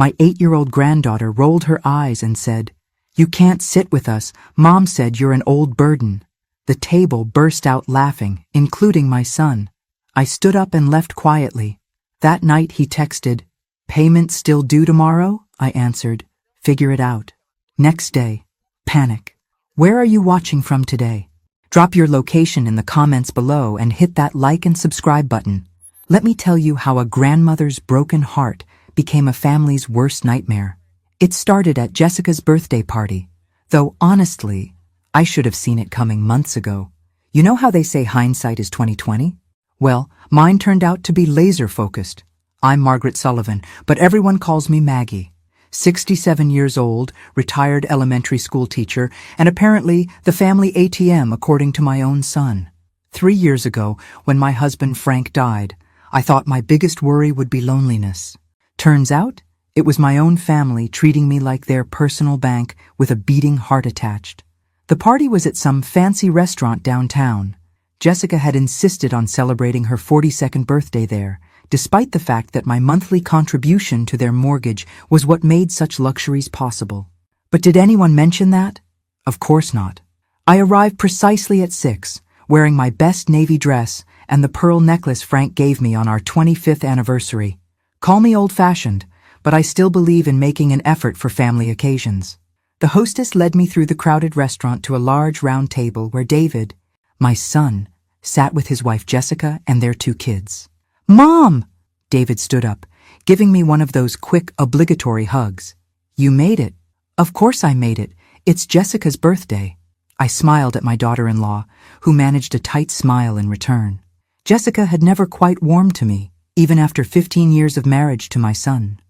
My 8-year-old granddaughter rolled her eyes and said, "You can't sit with us. Mom said you're an old burden." The table burst out laughing, including my son. I stood up and left quietly. That night he texted, "Payment still due tomorrow?" I answered, "Figure it out." Next day, panic. Where are you watching from today? Drop your location in the comments below and hit that like and subscribe button. Let me tell you how a grandmother's broken heart became a family's worst nightmare. It started at Jessica's birthday party, though honestly, I should have seen it coming months ago. You know how they say hindsight is 20/20? Well, mine turned out to be laser-focused. I'm Margaret Sullivan, but everyone calls me Maggie. 67 years old, retired elementary school teacher, and apparently the family ATM according to my own son. 3 years ago, when my husband Frank died, I thought my biggest worry would be loneliness. Turns out, it was my own family treating me like their personal bank with a beating heart attached. The party was at some fancy restaurant downtown. Jessica had insisted on celebrating her 42nd birthday there, despite the fact that my monthly contribution to their mortgage was what made such luxuries possible. But did anyone mention that? Of course not. I arrived precisely at 6, wearing my best navy dress and the pearl necklace Frank gave me on our 25th anniversary. Call me old-fashioned, but I still believe in making an effort for family occasions. The hostess led me through the crowded restaurant to a large round table where David, my son, sat with his wife Jessica and their 2 kids. "Mom!" David stood up, giving me one of those quick, obligatory hugs. "You made it." "Of course I made it. It's Jessica's birthday." I smiled at my daughter-in-law, who managed a tight smile in return. Jessica had never quite warmed to me, even after 15 years of marriage to my son.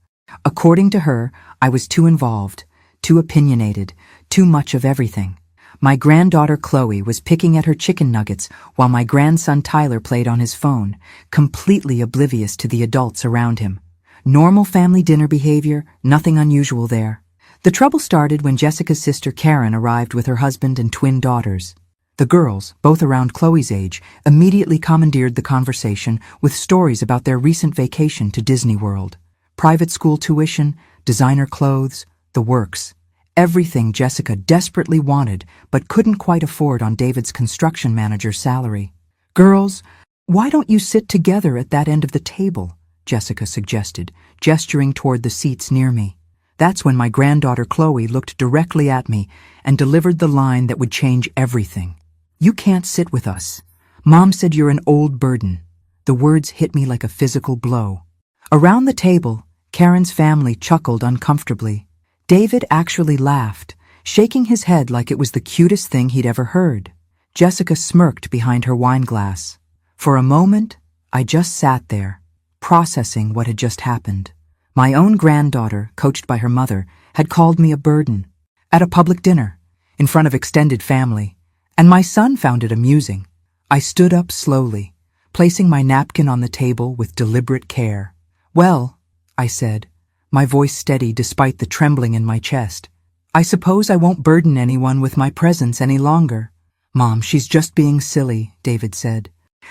According to her, I was too involved, too opinionated, too much of everything. My granddaughter Chloe was picking at her chicken nuggets while my grandson Tyler played on his phone, completely oblivious to the adults around him. Normal family dinner behavior, nothing unusual there. The trouble started when Jessica's sister Karen arrived with her husband and twin daughters. The girls, both around Chloe's age, immediately commandeered the conversation with stories about their recent vacation to Disney World. Private school tuition, designer clothes, the works. Everything Jessica desperately wanted but couldn't quite afford on David's construction manager's salary. "Girls, why don't you sit together at that end of the table?" Jessica suggested, gesturing toward the seats near me. That's when my granddaughter Chloe looked directly at me and delivered the line that would change everything. "You can't sit with us. Mom said you're an old burden." The words hit me like a physical blow. Around the table, Karen's family chuckled uncomfortably. David actually laughed, shaking his head like it was the cutest thing he'd ever heard. Jessica smirked behind her wine glass. For a moment, I just sat there, processing what had just happened. My own granddaughter, coached by her mother, had called me a burden. At a public dinner, in front of extended family, and my son found it amusing. I stood up slowly, placing my napkin on the table with deliberate care. "Well," I said, my voice steady despite the trembling in my chest, "I suppose I won't burden anyone with my presence any longer." "Mom, she's just being silly," David said.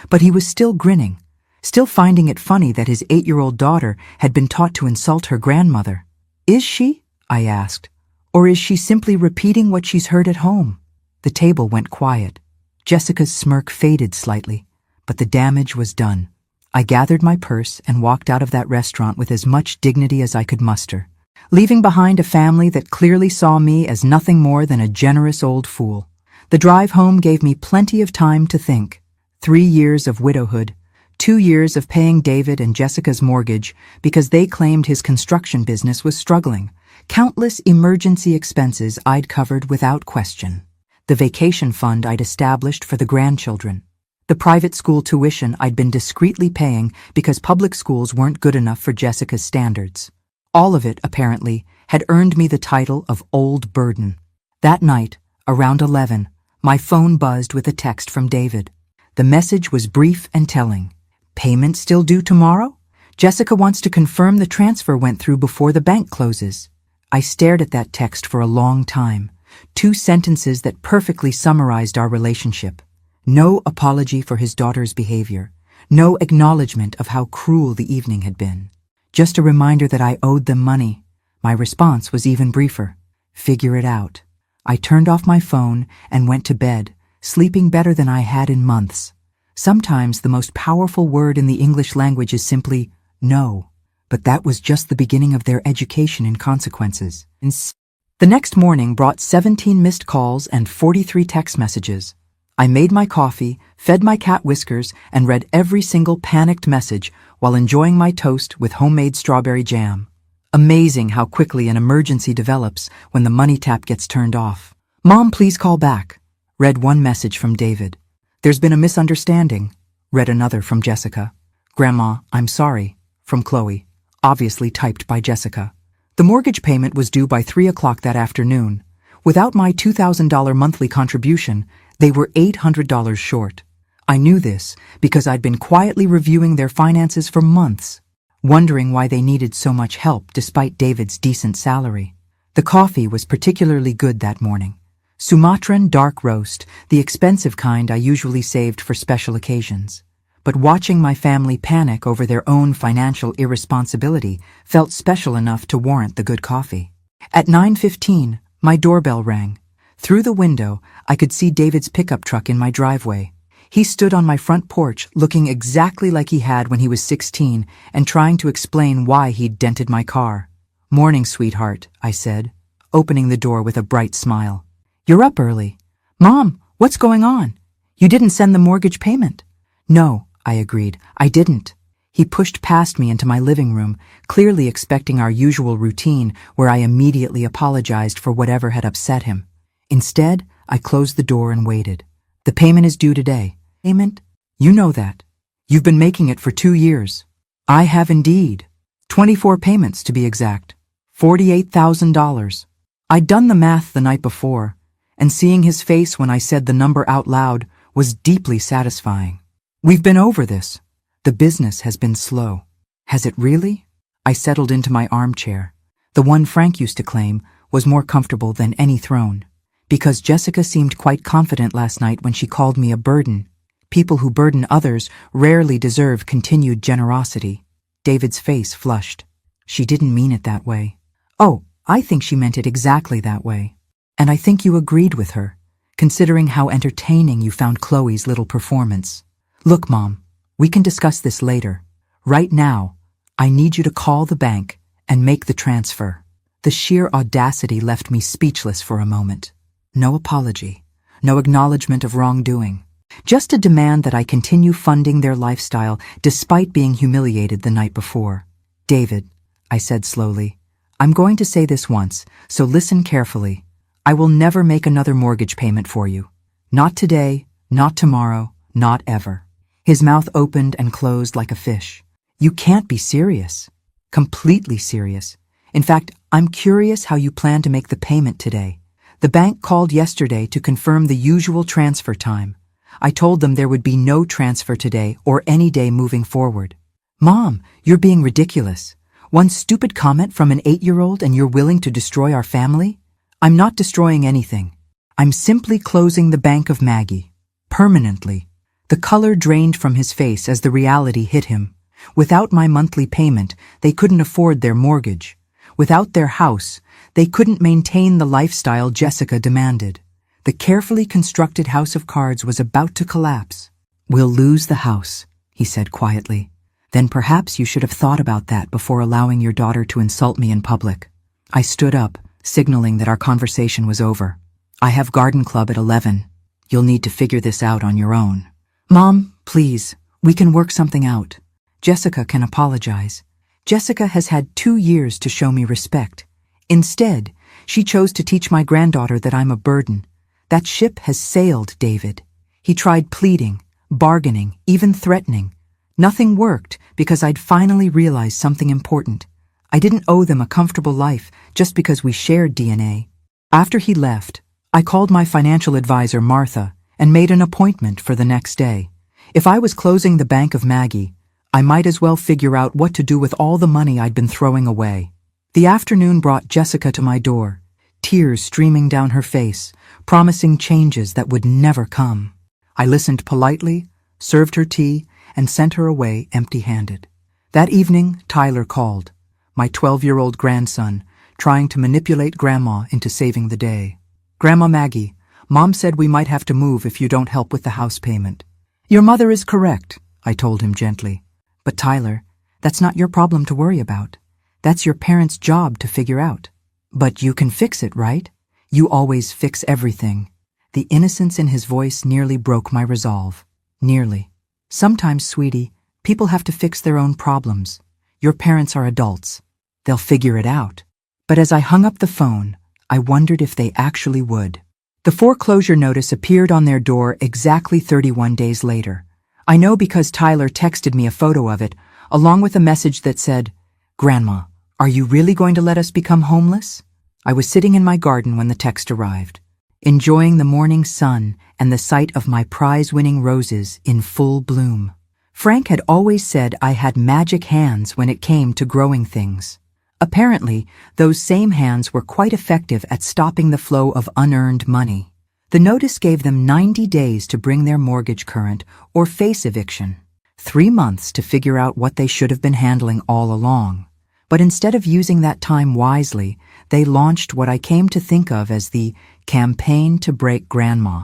But he was still grinning, still finding it funny that his 8-year-old daughter had been taught to insult her grandmother. "Is she?" I asked. "Or is she simply repeating what she's heard at home?" The table went quiet. Jessica's smirk faded slightly, but the damage was done. I gathered my purse and walked out of that restaurant with as much dignity as I could muster, leaving behind a family that clearly saw me as nothing more than a generous old fool. The drive home gave me plenty of time to think. 3 years of widowhood, 2 years of paying David and Jessica's mortgage because they claimed his construction business was struggling, countless emergency expenses I'd covered without question, the vacation fund I'd established for the grandchildren, the private school tuition I'd been discreetly paying because public schools weren't good enough for Jessica's standards. All of it, apparently, had earned me the title of Old Burden. That night, around 11, my phone buzzed with a text from David. The message was brief and telling. "Payment still due tomorrow? Jessica wants to confirm the transfer went through before the bank closes." I stared at that text for a long time. 2 sentences that perfectly summarized our relationship. No apology for his daughter's behavior. No acknowledgement of how cruel the evening had been. Just a reminder that I owed them money. My response was even briefer. Figure it out. I turned off my phone and went to bed, sleeping better than I had in months. Sometimes the most powerful word in the English language is simply no. But that was just the beginning of their education in consequences. The next morning brought 17 missed calls and 43 text messages. I made my coffee, fed my cat Whiskers, and read every single panicked message while enjoying my toast with homemade strawberry jam. Amazing how quickly an emergency develops when the money tap gets turned off. Mom, please call back. Read one message from David. There's been a misunderstanding. Read another from Jessica. Grandma, I'm sorry. From Chloe. Obviously typed by Jessica. The mortgage payment was due by 3 o'clock that afternoon. Without my $2,000 monthly contribution, they were $800 short. I knew this because I'd been quietly reviewing their finances for months, wondering why they needed so much help despite David's decent salary. The coffee was particularly good that morning. Sumatran dark roast, the expensive kind I usually saved for special occasions. But watching my family panic over their own financial irresponsibility felt special enough to warrant the good coffee. At 9:15, my doorbell rang. Through the window, I could see David's pickup truck in my driveway. He stood on my front porch looking exactly like he had when he was 16 and trying to explain why he'd dented my car. Morning, sweetheart, I said, opening the door with a bright smile. You're up early. Mom, what's going on? You didn't send the mortgage payment. No, I agreed. I didn't. He pushed past me into my living room, clearly expecting our usual routine where I immediately apologized for whatever had upset him. Instead, I closed the door and waited. The payment is due today. Payment? You know that. You've been making it for 2 years. I have indeed. 24 payments to be exact. $48,000. I'd done the math the night before, and seeing his face when I said the number out loud was deeply satisfying. We've been over this. The business has been slow. Has it really? I settled into my armchair. The one Frank used to claim was more comfortable than any throne. Because Jessica seemed quite confident last night when she called me a burden. People who burden others rarely deserve continued generosity. David's face flushed. She didn't mean it that way. Oh, I think she meant it exactly that way. And I think you agreed with her, considering how entertaining you found Chloe's little performance. Look, Mom, we can discuss this later. Right now, I need you to call the bank and make the transfer. The sheer audacity left me speechless for a moment. No apology, no acknowledgement of wrongdoing. Just a demand that I continue funding their lifestyle despite being humiliated the night before. David, I said slowly, I'm going to say this once, so listen carefully. I will never make another mortgage payment for you. Not today, not tomorrow, not ever. His mouth opened and closed like a fish. You can't be serious. Completely serious. In fact, I'm curious how you plan to make the payment today. The bank called yesterday to confirm the usual transfer time. I told them there would be no transfer today or any day moving forward. Mom, you're being ridiculous. One stupid comment from an 8-year-old and you're willing to destroy our family? I'm not destroying anything. I'm simply closing the bank of Maggie. Permanently. The color drained from his face as the reality hit him. Without my monthly payment, they couldn't afford their mortgage. Without their house, they couldn't maintain the lifestyle Jessica demanded. The carefully constructed house of cards was about to collapse. We'll lose the house, he said quietly. Then perhaps you should have thought about that before allowing your daughter to insult me in public. I stood up, signaling that our conversation was over. I have garden club at 11. You'll need to figure this out on your own. Mom, please, we can work something out. Jessica can apologize. Jessica has had 2 years to show me respect. Instead, she chose to teach my granddaughter that I'm a burden. That ship has sailed, David. He tried pleading, bargaining, even threatening. Nothing worked because I'd finally realized something important. I didn't owe them a comfortable life just because we shared DNA. After he left, I called my financial advisor, Martha, and made an appointment for the next day. If I was closing the bank of Maggie, I might as well figure out what to do with all the money I'd been throwing away. The afternoon brought Jessica to my door, tears streaming down her face, promising changes that would never come. I listened politely, served her tea, and sent her away empty-handed. That evening, Tyler called, my 12-year-old grandson, trying to manipulate Grandma into saving the day. "Grandma Maggie, Mom said we might have to move if you don't help with the house payment." "Your mother is correct," I told him gently. "But Tyler, that's not your problem to worry about. That's your parents' job to figure out. But you can fix it, right? You always fix everything." The innocence in his voice nearly broke my resolve. Nearly. "Sometimes, sweetie, people have to fix their own problems. Your parents are adults. They'll figure it out." But as I hung up the phone, I wondered if they actually would. The foreclosure notice appeared on their door exactly 31 days later. I know because Tyler texted me a photo of it, along with a message that said, "Grandma, are you really going to let us become homeless?" I was sitting in my garden when the text arrived, enjoying the morning sun and the sight of my prize-winning roses in full bloom. Frank had always said I had magic hands when it came to growing things. Apparently, those same hands were quite effective at stopping the flow of unearned money. The notice gave them 90 days to bring their mortgage current or face eviction. 3 months to figure out what they should have been handling all along. But instead of using that time wisely, they launched what I came to think of as the campaign to break Grandma.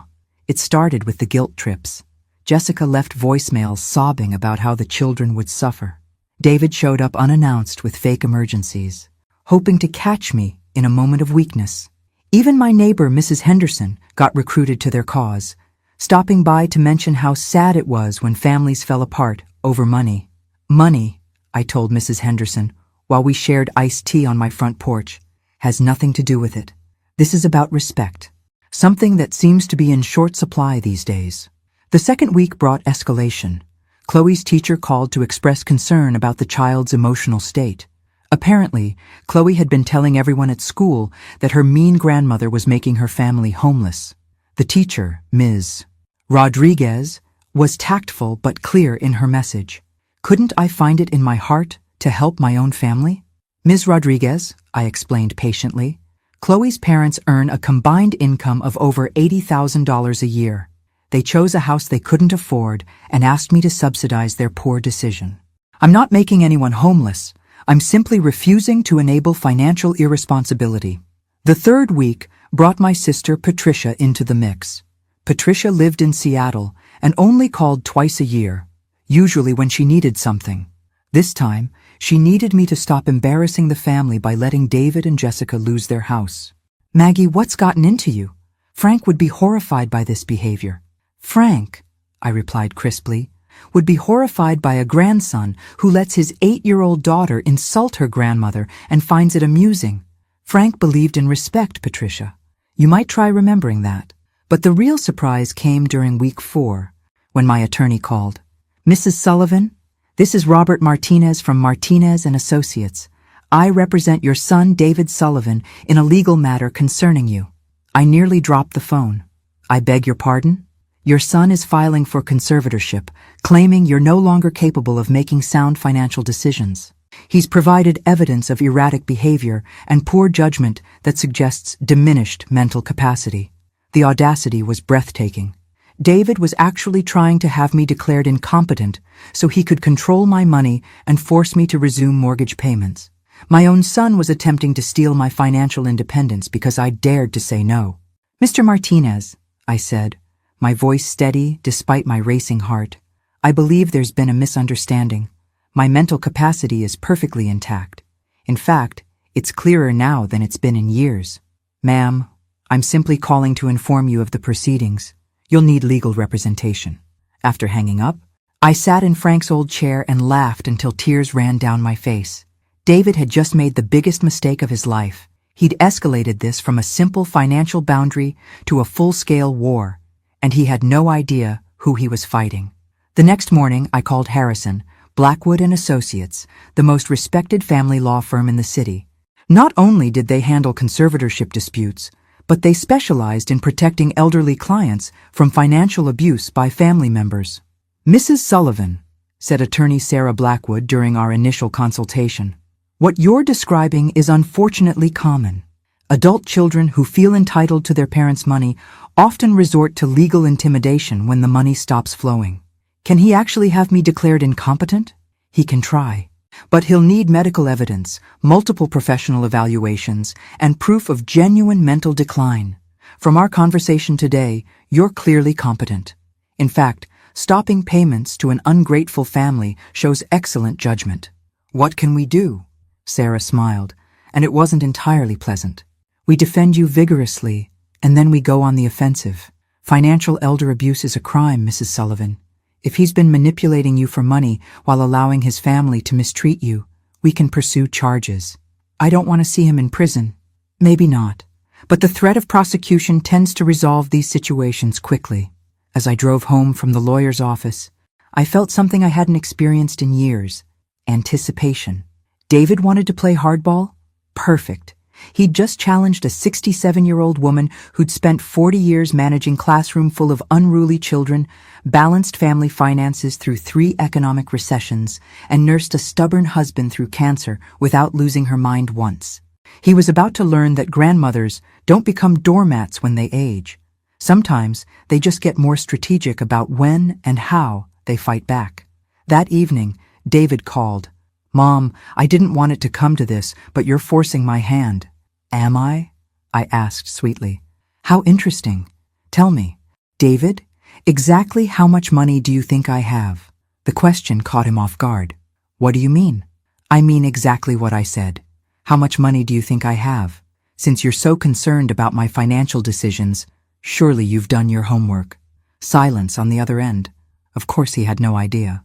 It started with the guilt trips. Jessica left voicemails sobbing about how the children would suffer. David showed up unannounced with fake emergencies, hoping to catch me in a moment of weakness. Even my neighbor, Mrs. Henderson, got recruited to their cause, stopping by to mention how sad it was when families fell apart over money. "Money," I told Mrs. Henderson, while we shared iced tea on my front porch, "has nothing to do with it. This is about respect, something that seems to be in short supply these days." The second week brought escalation. Chloe's teacher called to express concern about the child's emotional state. Apparently, Chloe had been telling everyone at school that her mean grandmother was making her family homeless. The teacher, Ms. Rodriguez, was tactful but clear in her message. Couldn't I find it in my heart to help my own family? "Ms. Rodriguez," I explained patiently, "Chloe's parents earn a combined income of over $80,000 a year. They chose a house they couldn't afford and asked me to subsidize their poor decision. I'm not making anyone homeless. I'm simply refusing to enable financial irresponsibility." The third week brought my sister Patricia into the mix. Patricia lived in Seattle and only called twice a year, usually when she needed something. This time, she needed me to stop embarrassing the family by letting David and Jessica lose their house. "Maggie, what's gotten into you? Frank would be horrified by this behavior." "Frank," I replied crisply, "would be horrified by a grandson who lets his 8-year-old daughter insult her grandmother and finds it amusing. Frank believed in respect, Patricia. You might try remembering that." But the real surprise came during week 4, when my attorney called. "Mrs. Sullivan, this is Robert Martinez from Martinez and Associates. I represent your son, David Sullivan, in a legal matter concerning you." I nearly dropped the phone. "I beg your pardon? Your son is filing for conservatorship, claiming you're no longer capable of making sound financial decisions. He's provided evidence of erratic behavior and poor judgment that suggests diminished mental capacity." The audacity was breathtaking. David was actually trying to have me declared incompetent so he could control my money and force me to resume mortgage payments. My own son was attempting to steal my financial independence because I dared to say no. "Mr. Martinez," I said, my voice steady despite my racing heart, "I believe there's been a misunderstanding. My mental capacity is perfectly intact. In fact, it's clearer now than it's been in years. Ma'am, I'm simply calling to inform you of the proceedings. You'll need legal representation." After hanging up, I sat in Frank's old chair and laughed until tears ran down my face. David had just made the biggest mistake of his life. He'd escalated this from a simple financial boundary to a full-scale war, and he had no idea who he was fighting. The next morning, I called Harrison, Blackwood and Associates, the most respected family law firm in the city. Not only did they handle conservatorship disputes, but they specialized in protecting elderly clients from financial abuse by family members. "Mrs. Sullivan," said attorney Sarah Blackwood during our initial consultation, "what you're describing is unfortunately common. Adult children who feel entitled to their parents' money often resort to legal intimidation when the money stops flowing. Can he actually have me declared incompetent? He can try. But he'll need medical evidence, multiple professional evaluations, and proof of genuine mental decline. From our conversation today, you're clearly competent. In fact, stopping payments to an ungrateful family shows excellent judgment. What can we do? Sarah smiled, and it wasn't entirely pleasant. We defend you vigorously, and then we go on the offensive. Financial elder abuse is a crime, Mrs. Sullivan. If he's been manipulating you for money while allowing his family to mistreat you, we can pursue charges. I don't want to see him in prison. Maybe not. But the threat of prosecution tends to resolve these situations quickly. As I drove home from the lawyer's office, I felt something I hadn't experienced in years. Anticipation. David wanted to play hardball? Perfect. He'd just challenged a 67-year-old woman who'd spent 40 years managing classroom full of unruly children, balanced family finances through 3 economic recessions, and nursed a stubborn husband through cancer without losing her mind once. He was about to learn that grandmothers don't become doormats when they age. Sometimes they just get more strategic about when and how they fight back. That evening, David called. "Mom, I didn't want it to come to this, but you're forcing my hand." "Am I?" I asked sweetly. "How interesting. Tell me, David, exactly how much money do you think I have?" The question caught him off guard. "What do you mean?" "I mean exactly what I said. How much money do you think I have? Since you're so concerned about my financial decisions, surely you've done your homework." Silence on the other end. Of course he had no idea.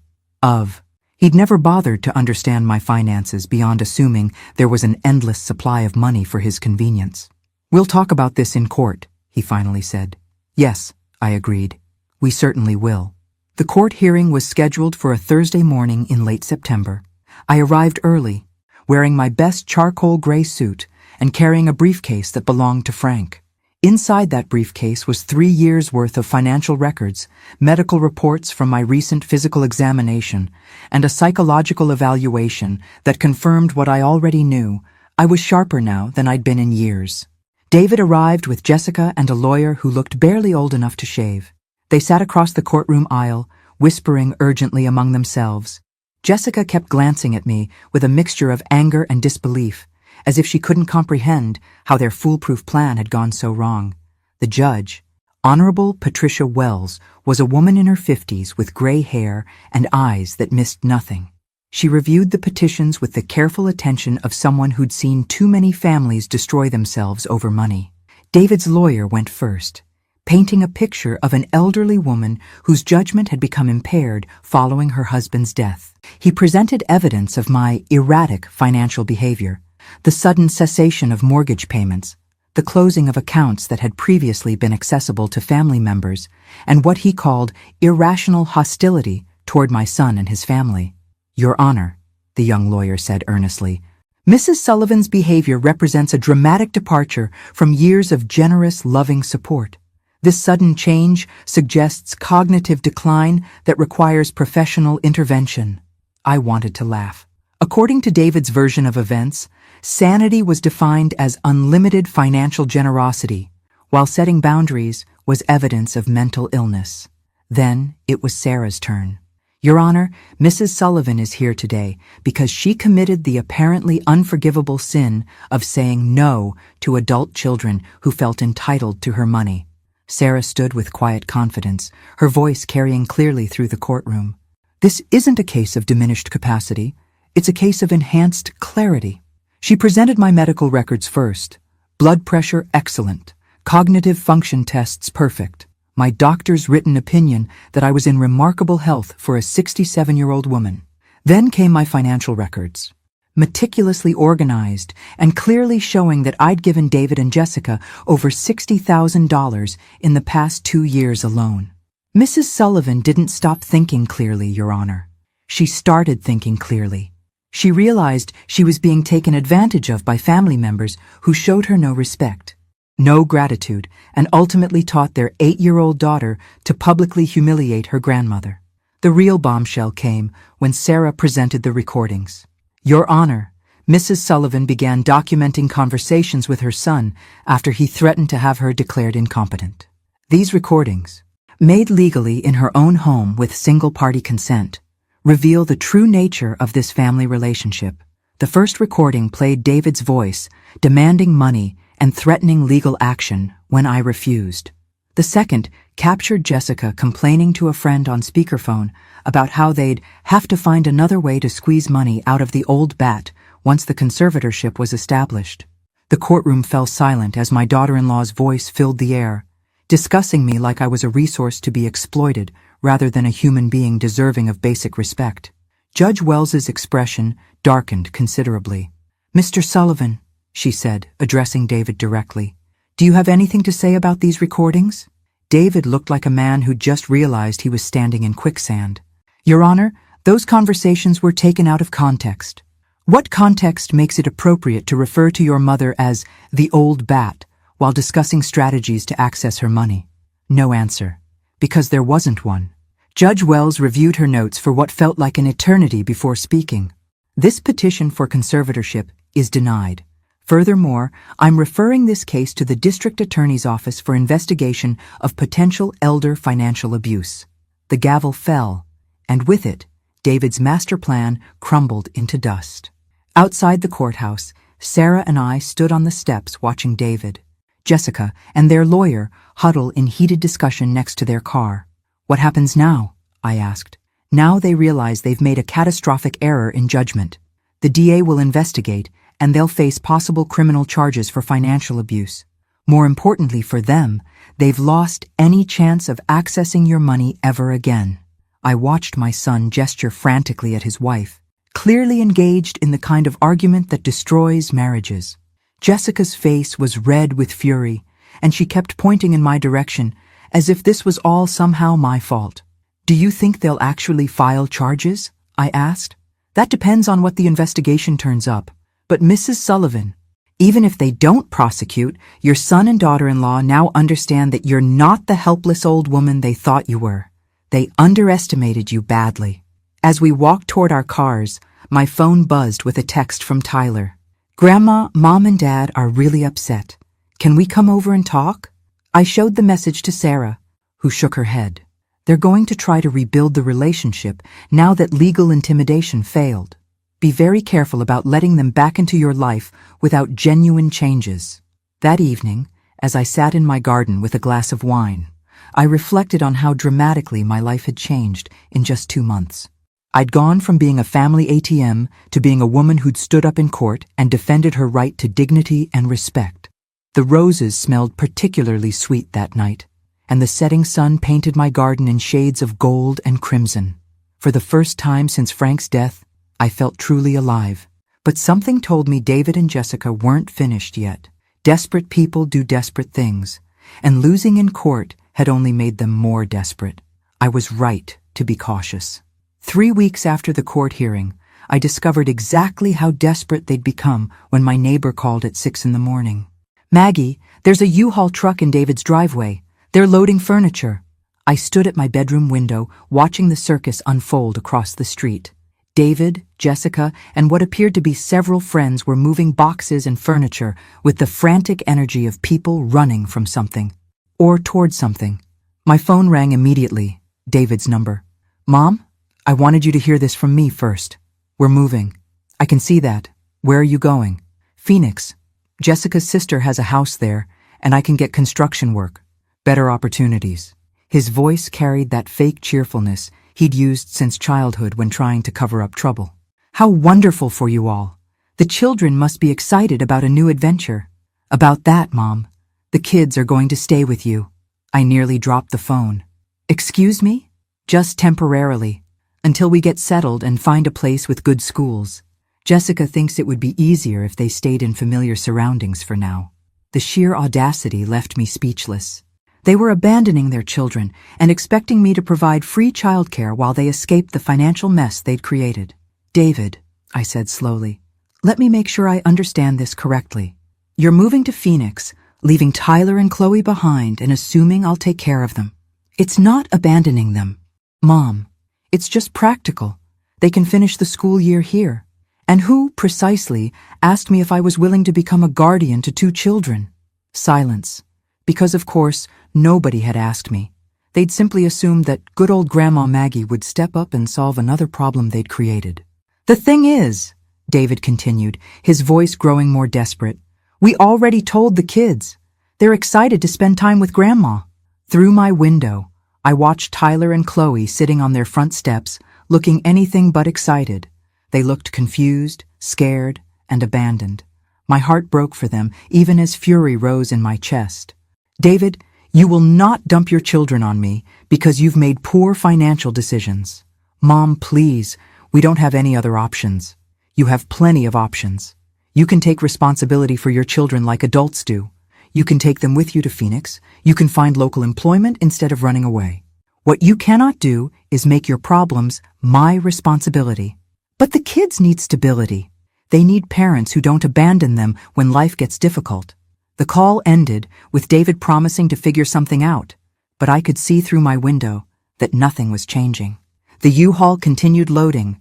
He'd never bothered to understand my finances beyond assuming there was an endless supply of money for his convenience. "We'll talk about this in court," he finally said. "Yes," I agreed. "We certainly will." The court hearing was scheduled for a Thursday morning in late September. I arrived early, wearing my best charcoal gray suit and carrying a briefcase that belonged to Frank. Inside that briefcase was 3 years' worth of financial records, medical reports from my recent physical examination, and a psychological evaluation that confirmed what I already knew. I was sharper now than I'd been in years. David arrived with Jessica and a lawyer who looked barely old enough to shave. They sat across the courtroom aisle, whispering urgently among themselves. Jessica kept glancing at me with a mixture of anger and disbelief, as if she couldn't comprehend how their foolproof plan had gone so wrong. The judge, Honorable Patricia Wells, was a woman in her 50s with gray hair and eyes that missed nothing. She reviewed the petitions with the careful attention of someone who'd seen too many families destroy themselves over money. David's lawyer went first, painting a picture of an elderly woman whose judgment had become impaired following her husband's death. He presented evidence of my erratic financial behavior, the sudden cessation of mortgage payments, the closing of accounts that had previously been accessible to family members, and what he called irrational hostility toward my son and his family. "Your Honor," the young lawyer said earnestly, "Mrs. Sullivan's behavior represents a dramatic departure from years of generous, loving support. This sudden change suggests cognitive decline that requires professional intervention." I wanted to laugh. According to David's version of events, sanity was defined as unlimited financial generosity, while setting boundaries was evidence of mental illness. Then it was Sarah's turn. "Your Honor, Mrs. Sullivan is here today because she committed the apparently unforgivable sin of saying no to adult children who felt entitled to her money." Sarah stood with quiet confidence, her voice carrying clearly through the courtroom. "This isn't a case of diminished capacity. It's a case of enhanced clarity." She presented my medical records first. Blood pressure excellent. Cognitive function tests perfect. My doctor's written opinion that I was in remarkable health for a 67-year-old woman. Then came my financial records, meticulously organized and clearly showing that I'd given David and Jessica over $60,000 in the past 2 years alone. Mrs. Sullivan didn't stop thinking clearly, Your Honor. She started thinking clearly. She realized she was being taken advantage of by family members who showed her no respect, no gratitude, and ultimately taught their 8-year-old daughter to publicly humiliate her grandmother. The real bombshell came when Sarah presented the recordings. Your Honor, Mrs. Sullivan began documenting conversations with her son after he threatened to have her declared incompetent. These recordings, made legally in her own home with single-party consent, reveal the true nature of this family relationship. The first recording played David's voice, demanding money and threatening legal action when I refused. The second captured Jessica complaining to a friend on speakerphone about how they'd have to find another way to squeeze money out of the old bat once the conservatorship was established. The courtroom fell silent as my daughter-in-law's voice filled the air, discussing me like I was a resource to be exploited rather than a human being deserving of basic respect. Judge Wells's expression darkened considerably. "Mr. Sullivan," she said, addressing David directly, "do you have anything to say about these recordings?" David looked like a man who just realized he was standing in quicksand. "Your Honor, those conversations were taken out of context. What context makes it appropriate to refer to your mother as the old bat while discussing strategies to access her money?" No answer, because there wasn't one. Judge Wells reviewed her notes for what felt like an eternity before speaking. "This petition for conservatorship is denied. Furthermore, I'm referring this case to the District Attorney's Office for investigation of potential elder financial abuse." The gavel fell, and with it, David's master plan crumbled into dust. Outside the courthouse, Sarah and I stood on the steps watching David, Jessica, and their lawyer huddle in heated discussion next to their car. "What happens now?" I asked. "Now they realize they've made a catastrophic error in judgment. The DA will investigate, and they'll face possible criminal charges for financial abuse. More importantly for them, they've lost any chance of accessing your money ever again." I watched my son gesture frantically at his wife, clearly engaged in the kind of argument that destroys marriages. Jessica's face was red with fury, and she kept pointing in my direction, as if this was all somehow my fault. "Do you think they'll actually file charges?" I asked. "That depends on what the investigation turns up. But Mrs. Sullivan, even if they don't prosecute, your son and daughter-in-law now understand that you're not the helpless old woman they thought you were. They underestimated you badly." As we walked toward our cars, my phone buzzed with a text from Tyler. "Grandma, Mom, and Dad are really upset. Can we come over and talk?" I showed the message to Sarah, who shook her head. "They're going to try to rebuild the relationship now that legal intimidation failed. Be very careful about letting them back into your life without genuine changes." That evening, as I sat in my garden with a glass of wine, I reflected on how dramatically my life had changed in just 2 months. I'd gone from being a family ATM to being a woman who'd stood up in court and defended her right to dignity and respect. The roses smelled particularly sweet that night, and the setting sun painted my garden in shades of gold and crimson. For the first time since Frank's death, I felt truly alive. But something told me David and Jessica weren't finished yet. Desperate people do desperate things, and losing in court had only made them more desperate. I was right to be cautious. 3 weeks after the court hearing, I discovered exactly how desperate they'd become when my neighbor called at 6 in the morning. "Maggie, there's a U-Haul truck in David's driveway. They're loading furniture." I stood at my bedroom window, watching the circus unfold across the street. David, Jessica, and what appeared to be several friends were moving boxes and furniture with the frantic energy of people running from something. Or toward something. My phone rang immediately, David's number. "Mom, I wanted you to hear this from me first. We're moving. I can see that. Where are you going?" "Phoenix. Jessica's sister has a house there, and I can get construction work. Better opportunities." His voice carried that fake cheerfulness he'd used since childhood when trying to cover up trouble. "How wonderful for you all. The children must be excited about a new adventure." "About that, Mom. The kids are going to stay with you." I nearly dropped the phone. "Excuse me?" "Just temporarily, until we get settled and find a place with good schools. Jessica thinks it would be easier if they stayed in familiar surroundings for now." The sheer audacity left me speechless. They were abandoning their children and expecting me to provide free childcare while they escaped the financial mess they'd created. "David," I said slowly, "let me make sure I understand this correctly. You're moving to Phoenix, leaving Tyler and Chloe behind and assuming I'll take care of them. It's not abandoning them. Mom, it's just practical. They can finish the school year here. And who, precisely, asked me if I was willing to become a guardian to 2 children? Silence. Because, of course, nobody had asked me. They'd simply assumed that good old Grandma Maggie would step up and solve another problem they'd created. "The thing is," David continued, his voice growing more desperate, "we already told the kids. They're excited to spend time with Grandma." Through my window, I watched Tyler and Chloe sitting on their front steps, looking anything but excited. They looked confused, scared, and abandoned. My heart broke for them, even as fury rose in my chest. "David, you will not dump your children on me because you've made poor financial decisions. Mom, please, we don't have any other options. You have plenty of options. You can take responsibility for your children like adults do. You can take them with you to Phoenix. You can find local employment instead of running away. What you cannot do is make your problems my responsibility." But the kids need stability. They need parents who don't abandon them when life gets difficult. The call ended with David promising to figure something out, but I could see through my window that nothing was changing. The U-Haul continued loading,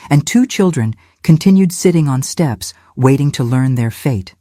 and 2 children continued sitting on steps waiting to learn their fate.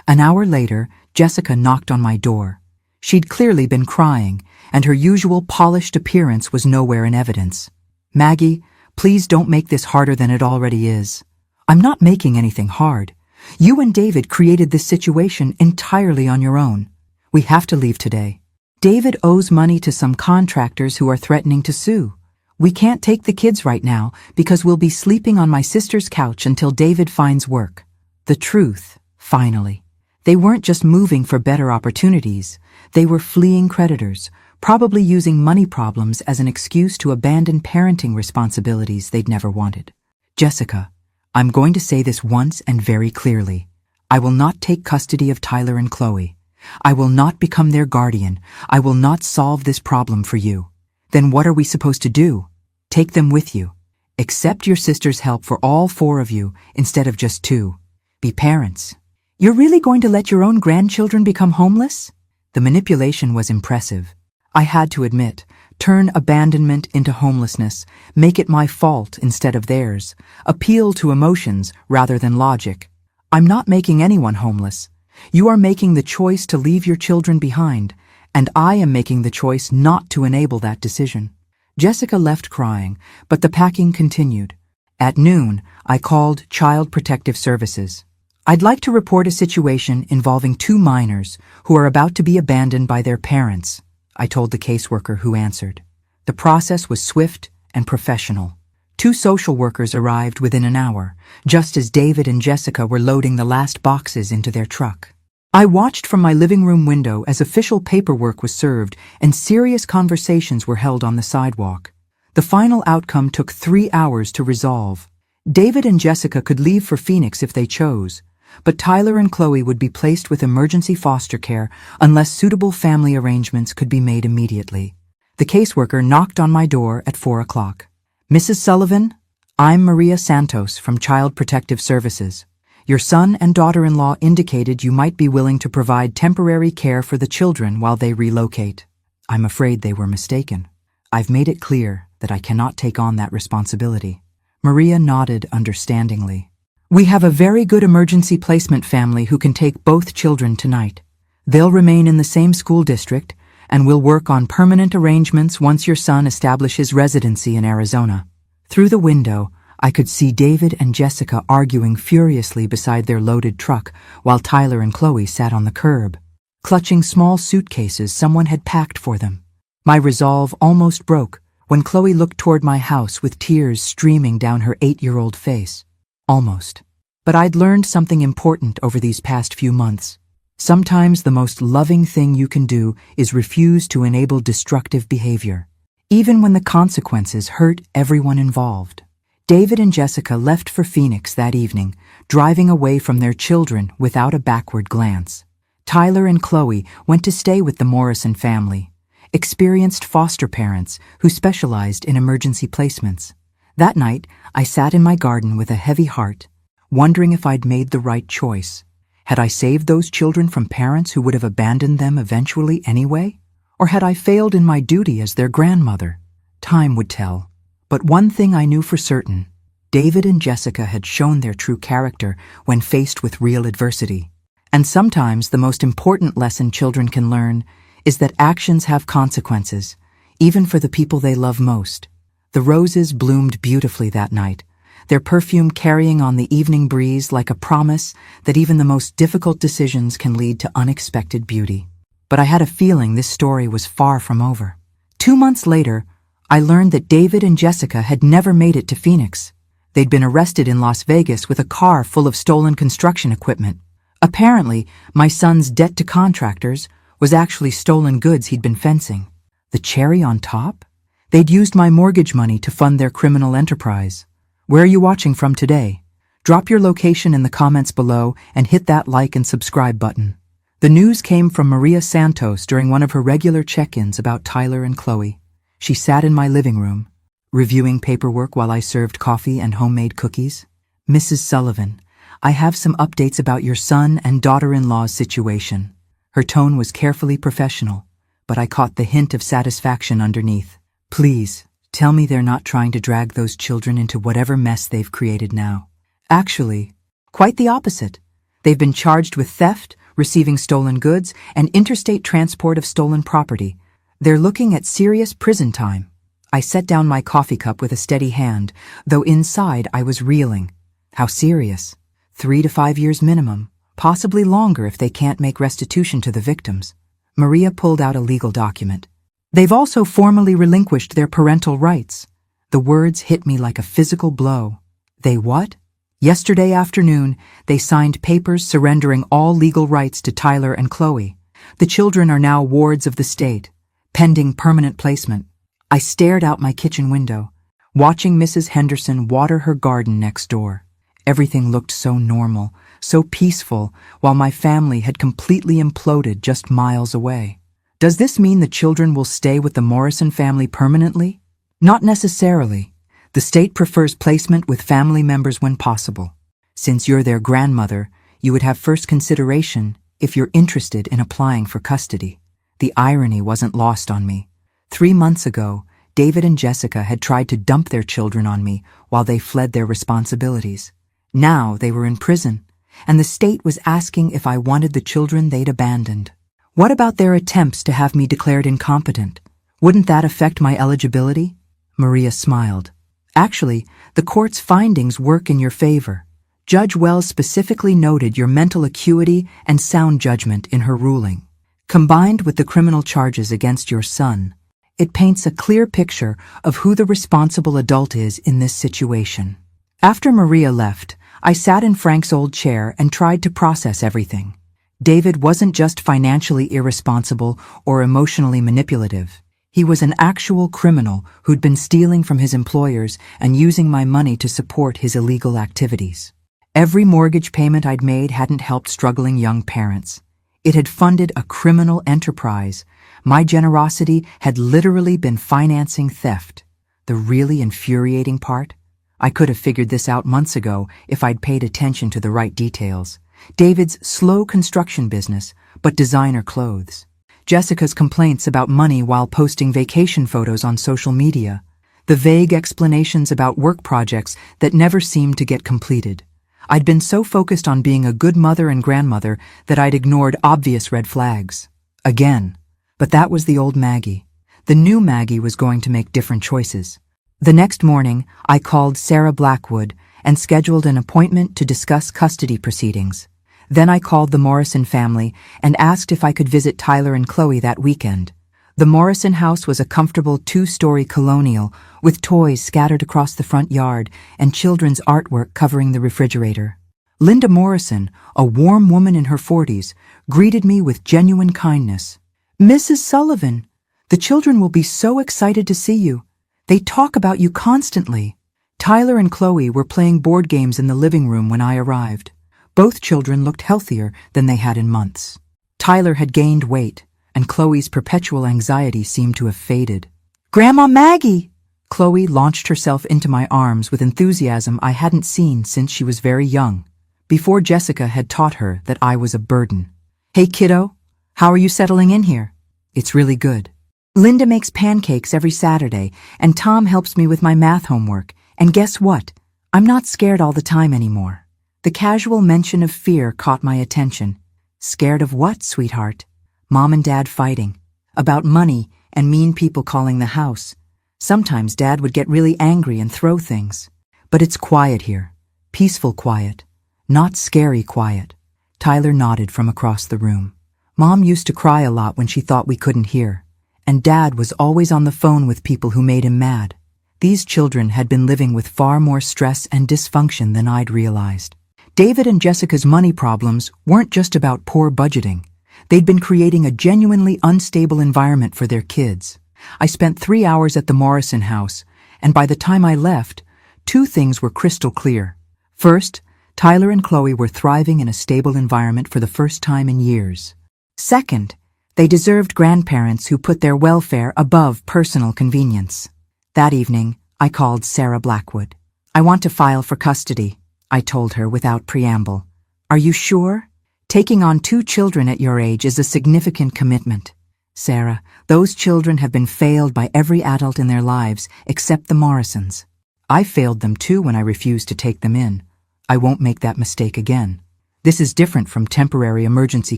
An hour later, Jessica knocked on my door. She'd clearly been crying, and her usual polished appearance was nowhere in evidence. "Maggie, please don't make this harder than it already is." "I'm not making anything hard. You and David created this situation entirely on your own. We have to leave today. David owes money to some contractors who are threatening to sue. We can't take the kids right now because we'll be sleeping on my sister's couch until David finds work." The truth, finally. They weren't just moving for better opportunities. They were fleeing creditors, probably using money problems as an excuse to abandon parenting responsibilities they'd never wanted. "Jessica, I'm going to say this once and very clearly. I will not take custody of Tyler and Chloe. I will not become their guardian. I will not solve this problem for you. Then what are we supposed to do? Take them with you. Accept your sister's help for all 4 of you instead of just 2. Be parents. You're really going to let your own grandchildren become homeless?" The manipulation was impressive. I had to admit, turn abandonment into homelessness, make it my fault instead of theirs, appeal to emotions rather than logic. "I'm not making anyone homeless. You are making the choice to leave your children behind, and I am making the choice not to enable that decision." Jessica left crying, but the packing continued. At noon, I called Child Protective Services. "I'd like to report a situation involving 2 minors who are about to be abandoned by their parents," I told the caseworker who answered. The process was swift and professional. 2 social workers arrived within an hour, just as David and Jessica were loading the last boxes into their truck. I watched from my living room window as official paperwork was served and serious conversations were held on the sidewalk. The final outcome took 3 hours to resolve. David and Jessica could leave for Phoenix if they chose, but Tyler and Chloe would be placed with emergency foster care unless suitable family arrangements could be made immediately. The caseworker knocked on my door at 4 o'clock. "Mrs. Sullivan, I'm Maria Santos from Child Protective Services. Your son and daughter-in-law indicated you might be willing to provide temporary care for the children while they relocate." I'm afraid they were mistaken. I've made it clear that I cannot take on that responsibility. Maria nodded understandingly. "We have a very good emergency placement family who can take both children tonight. They'll remain in the same school district, and we'll work on permanent arrangements once your son establishes residency in Arizona." Through the window, I could see David and Jessica arguing furiously beside their loaded truck while Tyler and Chloe sat on the curb, clutching small suitcases someone had packed for them. My resolve almost broke when Chloe looked toward my house with tears streaming down her 8-year-old face. Almost. But I'd learned something important over these past few months. Sometimes the most loving thing you can do is refuse to enable destructive behavior, even when the consequences hurt everyone involved. David and Jessica left for Phoenix that evening, driving away from their children without a backward glance. Tyler and Chloe went to stay with the Morrison family, experienced foster parents who specialized in emergency placements. That night, I sat in my garden with a heavy heart, wondering if I'd made the right choice. Had I saved those children from parents who would have abandoned them eventually anyway? Or had I failed in my duty as their grandmother? Time would tell. But one thing I knew for certain, David and Jessica had shown their true character when faced with real adversity. And sometimes the most important lesson children can learn is that actions have consequences, even for the people they love most. The roses bloomed beautifully that night, their perfume carrying on the evening breeze like a promise that even the most difficult decisions can lead to unexpected beauty. But I had a feeling this story was far from over. 2 months later, I learned that David and Jessica had never made it to Phoenix. They'd been arrested in Las Vegas with a car full of stolen construction equipment. Apparently, my son's debt to contractors was actually stolen goods he'd been fencing. The cherry on top? They'd used my mortgage money to fund their criminal enterprise. Where are you watching from today? Drop your location in the comments below and hit that like and subscribe button. The news came from Maria Santos during one of her regular check-ins about Tyler and Chloe. She sat in my living room, reviewing paperwork while I served coffee and homemade cookies. "Mrs. Sullivan, I have some updates about your son and daughter-in-law's situation." Her tone was carefully professional, but I caught the hint of satisfaction underneath. "Please, tell me they're not trying to drag those children into whatever mess they've created now." Actually, quite the opposite. They've been charged with theft, receiving stolen goods, and interstate transport of stolen property. They're looking at serious prison time. I set down my coffee cup with a steady hand, though inside I was reeling. How serious? 3 to 5 years minimum, possibly longer if they can't make restitution to the victims. Maria pulled out a legal document. "They've also formally relinquished their parental rights." The words hit me like a physical blow. They what? Yesterday afternoon, they signed papers surrendering all legal rights to Tyler and Chloe. The children are now wards of the state, pending permanent placement. I stared out my kitchen window, watching Mrs. Henderson water her garden next door. Everything looked so normal, so peaceful, while my family had completely imploded just miles away. Does this mean the children will stay with the Morrison family permanently? Not necessarily. The state prefers placement with family members when possible. Since you're their grandmother, you would have first consideration if you're interested in applying for custody. The irony wasn't lost on me. 3 months ago, David and Jessica had tried to dump their children on me while they fled their responsibilities. Now they were in prison, and the state was asking if I wanted the children they'd abandoned. What about their attempts to have me declared incompetent? Wouldn't that affect my eligibility? Maria smiled. Actually, the court's findings work in your favor. Judge Wells specifically noted your mental acuity and sound judgment in her ruling. Combined with the criminal charges against your son, it paints a clear picture of who the responsible adult is in this situation. After Maria left, I sat in Frank's old chair and tried to process everything. David wasn't just financially irresponsible or emotionally manipulative. He was an actual criminal who'd been stealing from his employers and using my money to support his illegal activities. Every mortgage payment I'd made hadn't helped struggling young parents. It had funded a criminal enterprise. My generosity had literally been financing theft. The really infuriating part? I could have figured this out months ago if I'd paid attention to the right details. David's slow construction business, but designer clothes. Jessica's complaints about money while posting vacation photos on social media. The vague explanations about work projects that never seemed to get completed. I'd been so focused on being a good mother and grandmother that I'd ignored obvious red flags. Again. But that was the old Maggie. The new Maggie was going to make different choices. The next morning, I called Sarah Blackwood and scheduled an appointment to discuss custody proceedings. Then I called the Morrison family and asked if I could visit Tyler and Chloe that weekend. The Morrison house was a comfortable 2-story colonial with toys scattered across the front yard and children's artwork covering the refrigerator. Linda Morrison, a warm woman in her 40s, greeted me with genuine kindness. "Mrs. Sullivan, the children will be so excited to see you. They talk about you constantly." Tyler and Chloe were playing board games in the living room when I arrived. Both children looked healthier than they had in months. Tyler had gained weight, and Chloe's perpetual anxiety seemed to have faded. "Grandma Maggie!" Chloe launched herself into my arms with enthusiasm I hadn't seen since she was very young, before Jessica had taught her that I was a burden. "Hey kiddo, how are you settling in here?" "It's really good. Linda makes pancakes every Saturday, and Tom helps me with my math homework. And guess what? I'm not scared all the time anymore." The casual mention of fear caught my attention. "Scared of what, sweetheart?" "Mom and Dad fighting. About money and mean people calling the house. Sometimes Dad would get really angry and throw things. But it's quiet here. Peaceful quiet. Not scary quiet. Tyler nodded from across the room. Mom used to cry a lot when she thought we couldn't hear. And Dad was always on the phone with people who made him mad. These children had been living with far more stress and dysfunction than I'd realized. David and Jessica's money problems weren't just about poor budgeting. They'd been creating a genuinely unstable environment for their kids. I spent 3 hours at the Morrison house, and by the time I left, 2 things were crystal clear. First, Tyler and Chloe were thriving in a stable environment for the first time in years. Second, they deserved grandparents who put their welfare above personal convenience. That evening, I called Sarah Blackwood. "I want to file for custody," I told her without preamble. "Are you sure? Taking on 2 children at your age is a significant commitment." "Sarah, those children have been failed by every adult in their lives except the Morrisons. I failed them too when I refused to take them in. I won't make that mistake again. This is different from temporary emergency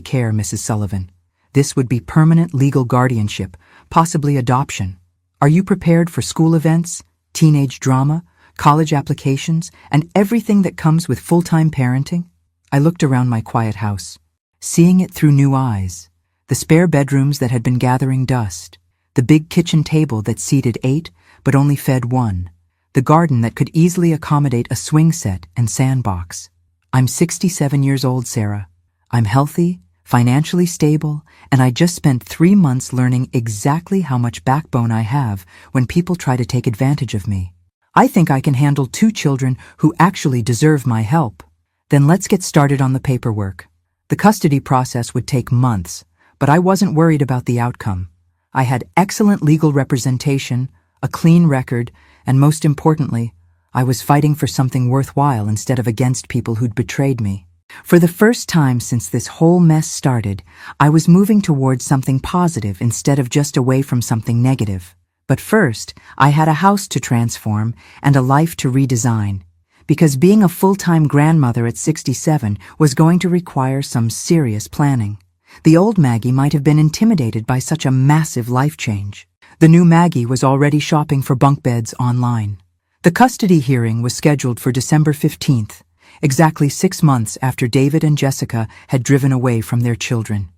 care, Mrs. Sullivan. This would be permanent legal guardianship, possibly adoption. Are you prepared for school events, teenage drama, college applications, and everything that comes with full-time parenting?" I looked around my quiet house, seeing it through new eyes. The spare bedrooms that had been gathering dust, the big kitchen table that seated 8 but only fed 1, the garden that could easily accommodate a swing set and sandbox. I'm 67 years old, Sarah. I'm healthy, financially stable, and I just spent 3 months learning exactly how much backbone I have when people try to take advantage of me. I think I can handle 2 children who actually deserve my help. Then let's get started on the paperwork. The custody process would take months, but I wasn't worried about the outcome. I had excellent legal representation, a clean record, and most importantly, I was fighting for something worthwhile instead of against people who'd betrayed me. For the first time since this whole mess started, I was moving towards something positive instead of just away from something negative. But first, I had a house to transform and a life to redesign. Because being a full-time grandmother at 67 was going to require some serious planning. The old Maggie might have been intimidated by such a massive life change. The new Maggie was already shopping for bunk beds online. The custody hearing was scheduled for December 15th, exactly 6 months after David and Jessica had driven away from their children.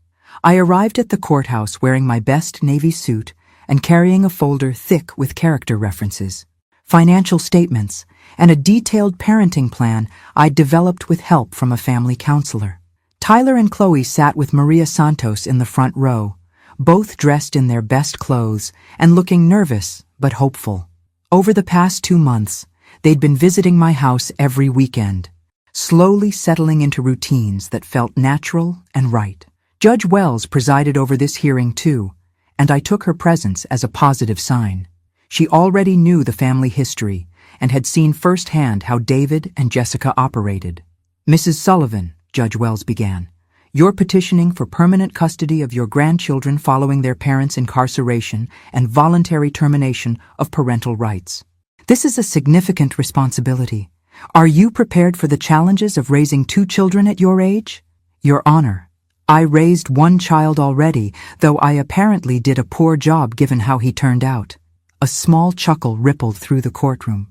I arrived at the courthouse wearing my best navy suit and carrying a folder thick with character references, financial statements, and a detailed parenting plan I'd developed with help from a family counselor. Tyler and Chloe sat with Maria Santos in the front row, both dressed in their best clothes and looking nervous but hopeful. Over the past 2 months, they'd been visiting my house every weekend, slowly settling into routines that felt natural and right. Judge Wells presided over this hearing too, and I took her presence as a positive sign. She already knew the family history and had seen firsthand how David and Jessica operated. "Mrs. Sullivan," Judge Wells began, "you're petitioning for permanent custody of your grandchildren following their parents' incarceration and voluntary termination of parental rights. This is a significant responsibility. Are you prepared for the challenges of raising 2 children at your age?" "Your Honor, I raised 1 child already, though I apparently did a poor job given how he turned out." A small chuckle rippled through the courtroom.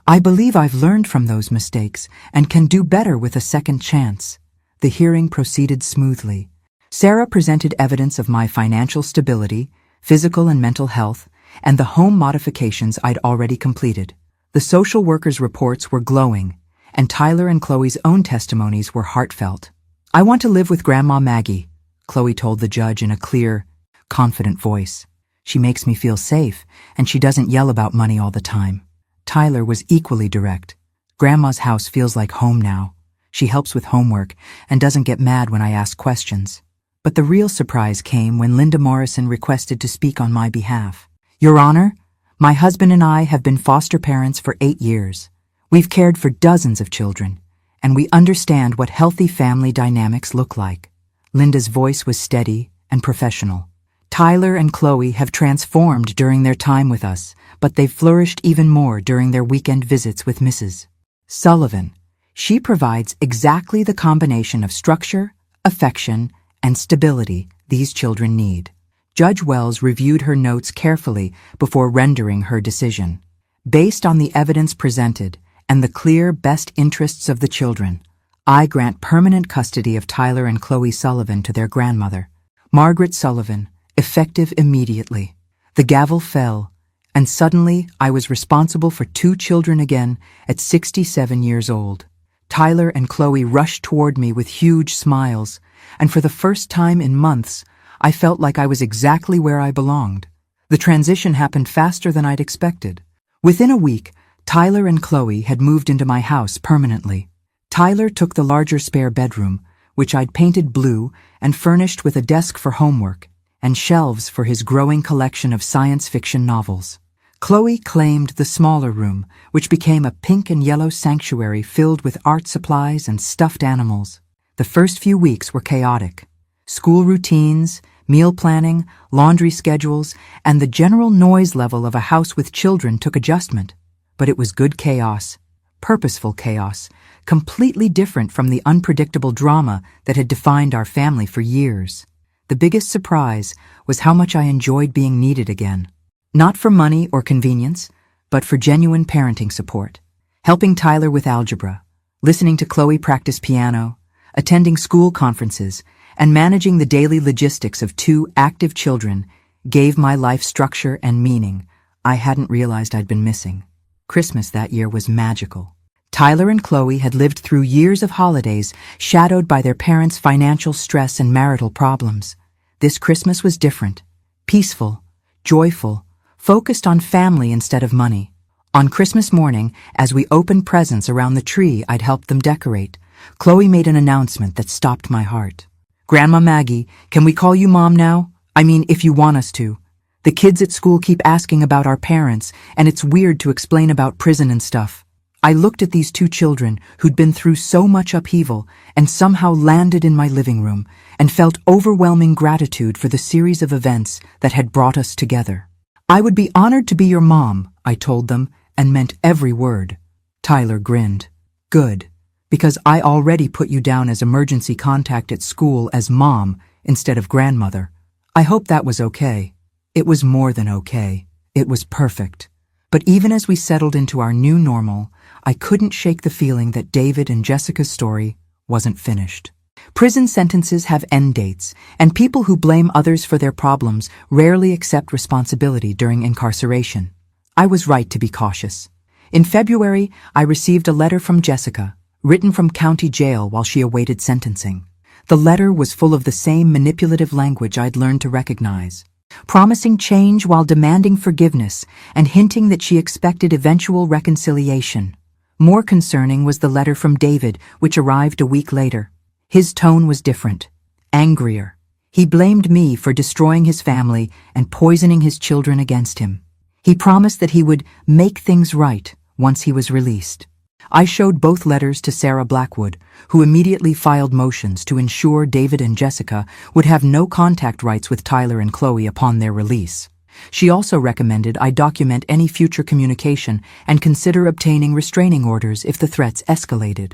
"I believe I've learned from those mistakes and can do better with a second chance." The hearing proceeded smoothly. Sarah presented evidence of my financial stability, physical and mental health, and the home modifications I'd already completed. The social workers' reports were glowing, and Tyler and Chloe's own testimonies were heartfelt. "I want to live with Grandma Maggie," Chloe told the judge in a clear, confident voice. "She makes me feel safe, and she doesn't yell about money all the time." Tyler was equally direct. "Grandma's house feels like home now. She helps with homework and doesn't get mad when I ask questions." But the real surprise came when Linda Morrison requested to speak on my behalf. "Your Honor, my husband and I have been foster parents for 8 years. We've cared for dozens of children, and we understand what healthy family dynamics look like." Linda's voice was steady and professional. "Tyler and Chloe have transformed during their time with us, but they've flourished even more during their weekend visits with Mrs. Sullivan. She provides exactly the combination of structure, affection, and stability these children need." Judge Wells reviewed her notes carefully before rendering her decision. Based on the evidence presented and the clear best interests of the children, I grant permanent custody of Tyler and Chloe Sullivan to their grandmother, Margaret Sullivan, effective immediately. The gavel fell, and suddenly I was responsible for 2 children again at 67 years old. Tyler and Chloe rushed toward me with huge smiles, and for the first time in months, I felt like I was exactly where I belonged. The transition happened faster than I'd expected. Within a week, Tyler and Chloe had moved into my house permanently. Tyler took the larger spare bedroom, which I'd painted blue and furnished with a desk for homework and shelves for his growing collection of science fiction novels. Chloe claimed the smaller room, which became a pink and yellow sanctuary filled with art supplies and stuffed animals. The first few weeks were chaotic. School routines, meal planning, laundry schedules, and the general noise level of a house with children took adjustment. But it was good chaos, purposeful chaos, completely different from the unpredictable drama that had defined our family for years. The biggest surprise was how much I enjoyed being needed again. Not for money or convenience, but for genuine parenting support. Helping Tyler with algebra, listening to Chloe practice piano, attending school conferences, and managing the daily logistics of 2 active children gave my life structure and meaning I hadn't realized I'd been missing. Christmas that year was magical. Tyler and Chloe had lived through years of holidays shadowed by their parents' financial stress and marital problems. This Christmas was different, peaceful, joyful, focused on family instead of money. On Christmas morning, as we opened presents around the tree I'd helped them decorate, Chloe made an announcement that stopped my heart. "Grandma Maggie, can we call you Mom now? I mean, if you want us to. The kids at school keep asking about our parents, and it's weird to explain about prison and stuff." I looked at these 2 children who'd been through so much upheaval and somehow landed in my living room and felt overwhelming gratitude for the series of events that had brought us together. "I would be honored to be your mom," I told them, and meant every word. Tyler grinned. "Good, because I already put you down as emergency contact at school as Mom instead of grandmother. I hope that was okay." It was more than okay. It was perfect. But even as we settled into our new normal, I couldn't shake the feeling that David and Jessica's story wasn't finished. Prison sentences have end dates, and people who blame others for their problems rarely accept responsibility during incarceration. I was right to be cautious. In February, I received a letter from Jessica, written from county jail while she awaited sentencing. The letter was full of the same manipulative language I'd learned to recognize, promising change while demanding forgiveness and hinting that she expected eventual reconciliation. More concerning was the letter from David, which arrived a week later. His tone was different, angrier. He blamed me for destroying his family and poisoning his children against him. He promised that he would make things right once he was released. I showed both letters to Sarah Blackwood, who immediately filed motions to ensure David and Jessica would have no contact rights with Tyler and Chloe upon their release. She also recommended I document any future communication and consider obtaining restraining orders if the threats escalated.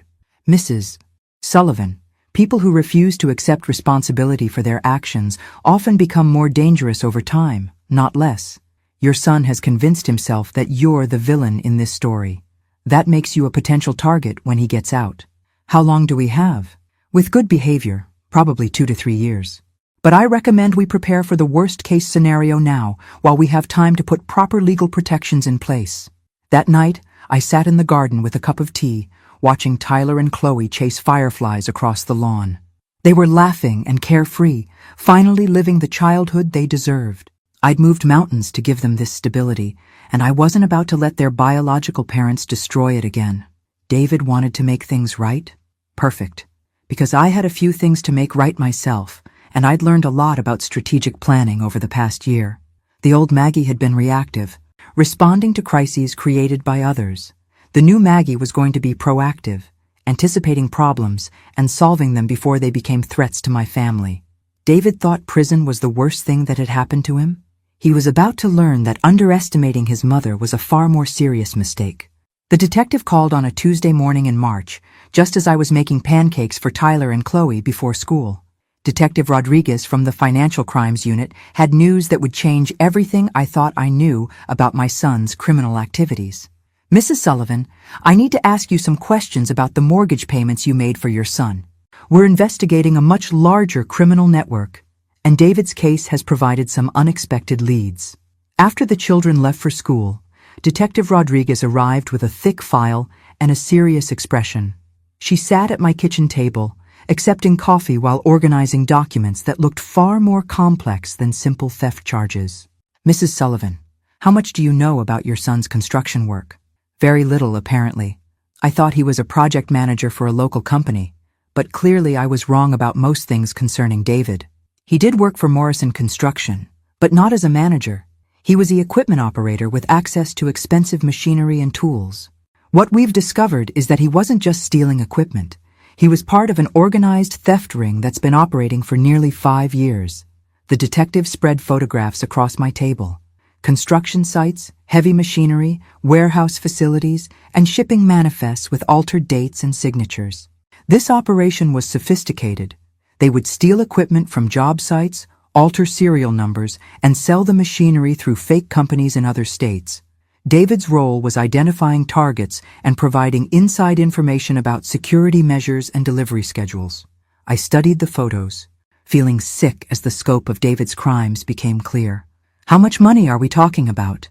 Mrs. Sullivan, people who refuse to accept responsibility for their actions often become more dangerous over time, not less. Your son has convinced himself that you're the villain in this story. That makes you a potential target when he gets out. How long do we have? With good behavior, probably 2 to 3 years. But I recommend we prepare for the worst-case scenario now, while we have time to put proper legal protections in place. That night, I sat in the garden with a cup of tea, watching Tyler and Chloe chase fireflies across the lawn. They were laughing and carefree, finally living the childhood they deserved. I'd moved mountains to give them this stability, and I wasn't about to let their biological parents destroy it again. David wanted to make things right? Perfect. Because I had a few things to make right myself, and I'd learned a lot about strategic planning over the past year. The old Maggie had been reactive, responding to crises created by others. The new Maggie was going to be proactive, anticipating problems and solving them before they became threats to my family. David thought prison was the worst thing that had happened to him. He was about to learn that underestimating his mother was a far more serious mistake. The detective called on a Tuesday morning in March, just as I was making pancakes for Tyler and Chloe before school. Detective Rodriguez from the Financial Crimes Unit had news that would change everything I thought I knew about my son's criminal activities. Mrs. Sullivan, I need to ask you some questions about the mortgage payments you made for your son. We're investigating a much larger criminal network, and David's case has provided some unexpected leads. After the children left for school, Detective Rodriguez arrived with a thick file and a serious expression. She sat at my kitchen table, accepting coffee while organizing documents that looked far more complex than simple theft charges. Mrs. Sullivan, how much do you know about your son's construction work? Very little, apparently. I thought he was a project manager for a local company, but clearly I was wrong about most things concerning David. He did work for Morrison Construction, but not as a manager. He was the equipment operator with access to expensive machinery and tools. What we've discovered is that he wasn't just stealing equipment. He was part of an organized theft ring that's been operating for nearly 5 years. The detective spread photographs across my table. Construction sites, heavy machinery, warehouse facilities, and shipping manifests with altered dates and signatures. This operation was sophisticated. They would steal equipment from job sites, alter serial numbers, and sell the machinery through fake companies in other states. David's role was identifying targets and providing inside information about security measures and delivery schedules. I studied the photos, feeling sick as the scope of David's crimes became clear. How much money are we talking about?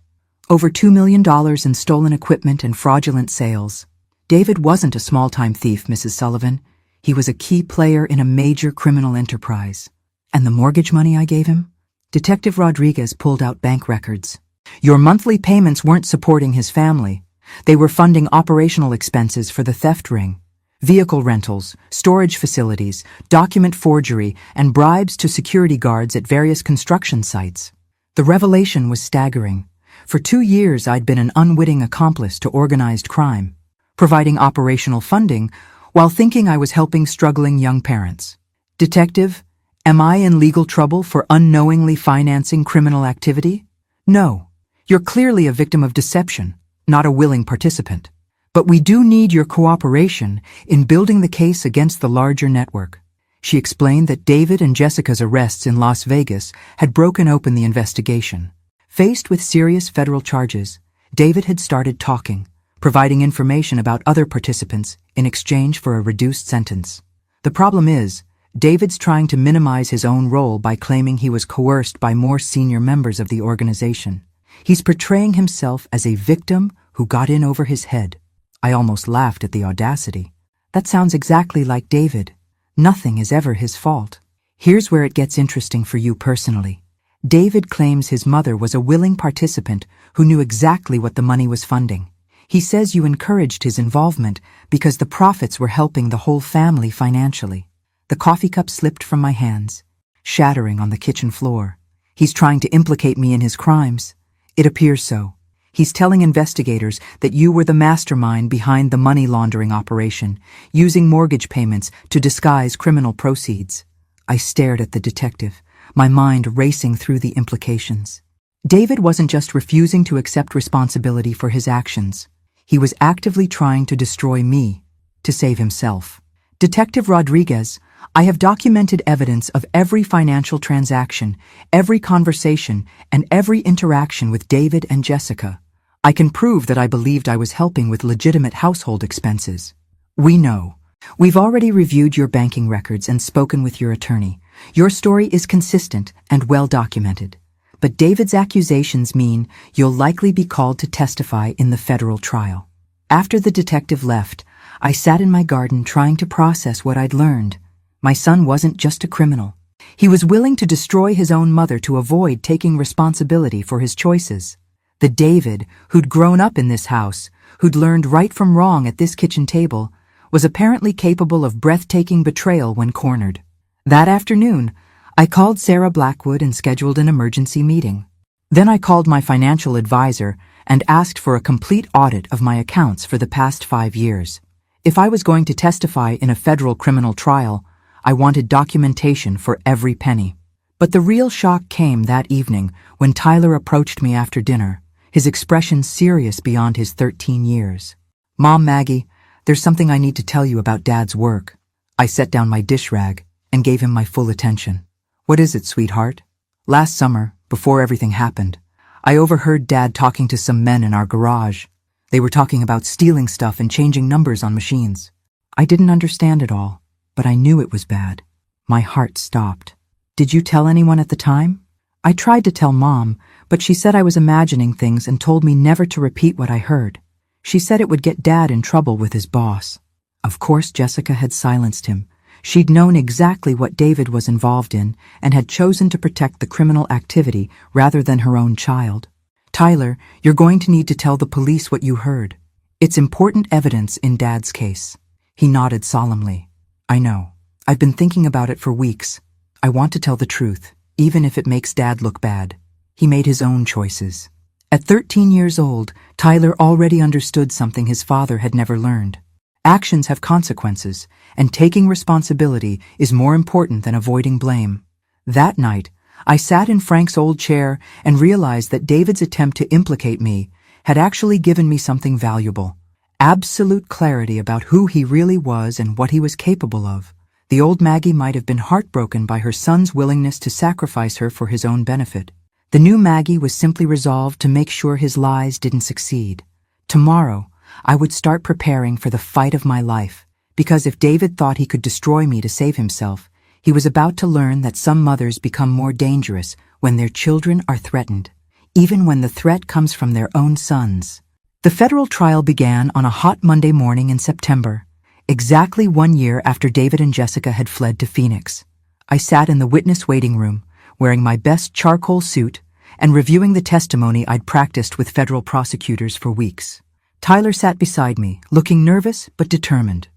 Over $2 million in stolen equipment and fraudulent sales. David wasn't a small-time thief, Mrs. Sullivan. He was a key player in a major criminal enterprise. And the mortgage money I gave him? Detective Rodriguez pulled out bank records. Your monthly payments weren't supporting his family. They were funding operational expenses for the theft ring. Vehicle rentals, storage facilities, document forgery, and bribes to security guards at various construction sites. The revelation was staggering. For 2 years, I'd been an unwitting accomplice to organized crime, providing operational funding while thinking I was helping struggling young parents. Detective, am I in legal trouble for unknowingly financing criminal activity? No. You're clearly a victim of deception, not a willing participant. But we do need your cooperation in building the case against the larger network. She explained that David and Jessica's arrests in Las Vegas had broken open the investigation. Faced with serious federal charges, David had started talking, providing information about other participants in exchange for a reduced sentence. The problem is, David's trying to minimize his own role by claiming he was coerced by more senior members of the organization. He's portraying himself as a victim who got in over his head. I almost laughed at the audacity. That sounds exactly like David. Nothing is ever his fault. Here's where it gets interesting for you personally. David claims his mother was a willing participant who knew exactly what the money was funding. He says you encouraged his involvement because the profits were helping the whole family financially. The coffee cup slipped from my hands, shattering on the kitchen floor. He's trying to implicate me in his crimes. It appears so. He's telling investigators that you were the mastermind behind the money laundering operation, using mortgage payments to disguise criminal proceeds. I stared at the detective, my mind racing through the implications. David wasn't just refusing to accept responsibility for his actions. He was actively trying to destroy me, to save himself. Detective Rodriguez, I have documented evidence of every financial transaction, every conversation, and every interaction with David and Jessica. I can prove that I believed I was helping with legitimate household expenses. We know. We've already reviewed your banking records and spoken with your attorney. Your story is consistent and well documented. But David's accusations mean you'll likely be called to testify in the federal trial. After the detective left, I sat in my garden trying to process what I'd learned. My son wasn't just a criminal. He was willing to destroy his own mother to avoid taking responsibility for his choices. The David, who'd grown up in this house, who'd learned right from wrong at this kitchen table, was apparently capable of breathtaking betrayal when cornered. That afternoon, I called Sarah Blackwood and scheduled an emergency meeting. Then I called my financial advisor and asked for a complete audit of my accounts for the past 5 years. If I was going to testify in a federal criminal trial, I wanted documentation for every penny. But the real shock came that evening when Tyler approached me after dinner, his expression serious beyond his 13 years. Mom, Maggie, there's something I need to tell you about Dad's work. I set down my dish rag and gave him my full attention. "What is it, sweetheart?" "Last summer, before everything happened, I overheard Dad talking to some men in our garage. They were talking about stealing stuff and changing numbers on machines. I didn't understand it all, but I knew it was bad." My heart stopped. "Did you tell anyone at the time?" "I tried to tell Mom, but she said I was imagining things and told me never to repeat what I heard. She said it would get Dad in trouble with his boss." Of course, Jessica had silenced him. She'd known exactly what David was involved in and had chosen to protect the criminal activity rather than her own child. "Tyler, you're going to need to tell the police what you heard. It's important evidence in Dad's case." He nodded solemnly. "I know. I've been thinking about it for weeks. I want to tell the truth, even if it makes Dad look bad. He made his own choices." At 13 years old, Tyler already understood something his father had never learned. Actions have consequences, and taking responsibility is more important than avoiding blame. That night, I sat in Frank's old chair and realized that David's attempt to implicate me had actually given me something valuable. Absolute clarity about who he really was and what he was capable of. The old Maggie might have been heartbroken by her son's willingness to sacrifice her for his own benefit. The new Maggie was simply resolved to make sure his lies didn't succeed. Tomorrow, I would start preparing for the fight of my life, because if David thought he could destroy me to save himself, he was about to learn that some mothers become more dangerous when their children are threatened, even when the threat comes from their own sons. The federal trial began on a hot Monday morning in September, exactly 1 year after David and Jessica had fled to Phoenix. I sat in the witness waiting room, wearing my best charcoal suit and reviewing the testimony I'd practiced with federal prosecutors for weeks. Tyler sat beside me, looking nervous but determined.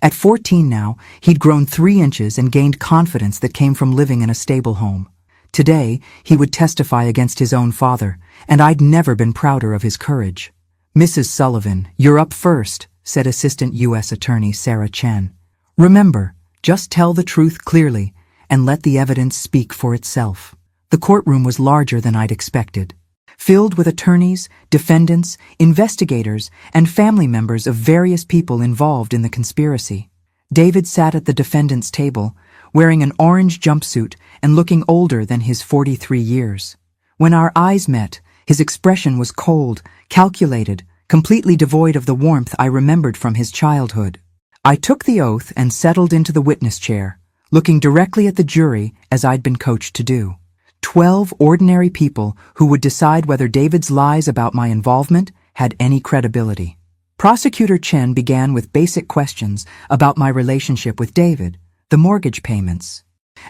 At 14 now, he'd grown 3 inches and gained confidence that came from living in a stable home. Today, he would testify against his own father, and I'd never been prouder of his courage. "Mrs. Sullivan, you're up first," said Assistant U.S. Attorney Sarah Chen. "Remember, just tell the truth clearly and let the evidence speak for itself." The courtroom was larger than I'd expected, filled with attorneys, defendants, investigators, and family members of various people involved in the conspiracy. David sat at the defendant's table, wearing an orange jumpsuit and looking older than his 43 years. When our eyes met, his expression was cold, calculated, completely devoid of the warmth I remembered from his childhood. I took the oath and settled into the witness chair, looking directly at the jury as I'd been coached to do. 12 ordinary people who would decide whether David's lies about my involvement had any credibility. Prosecutor Chen began with basic questions about my relationship with David, the mortgage payments,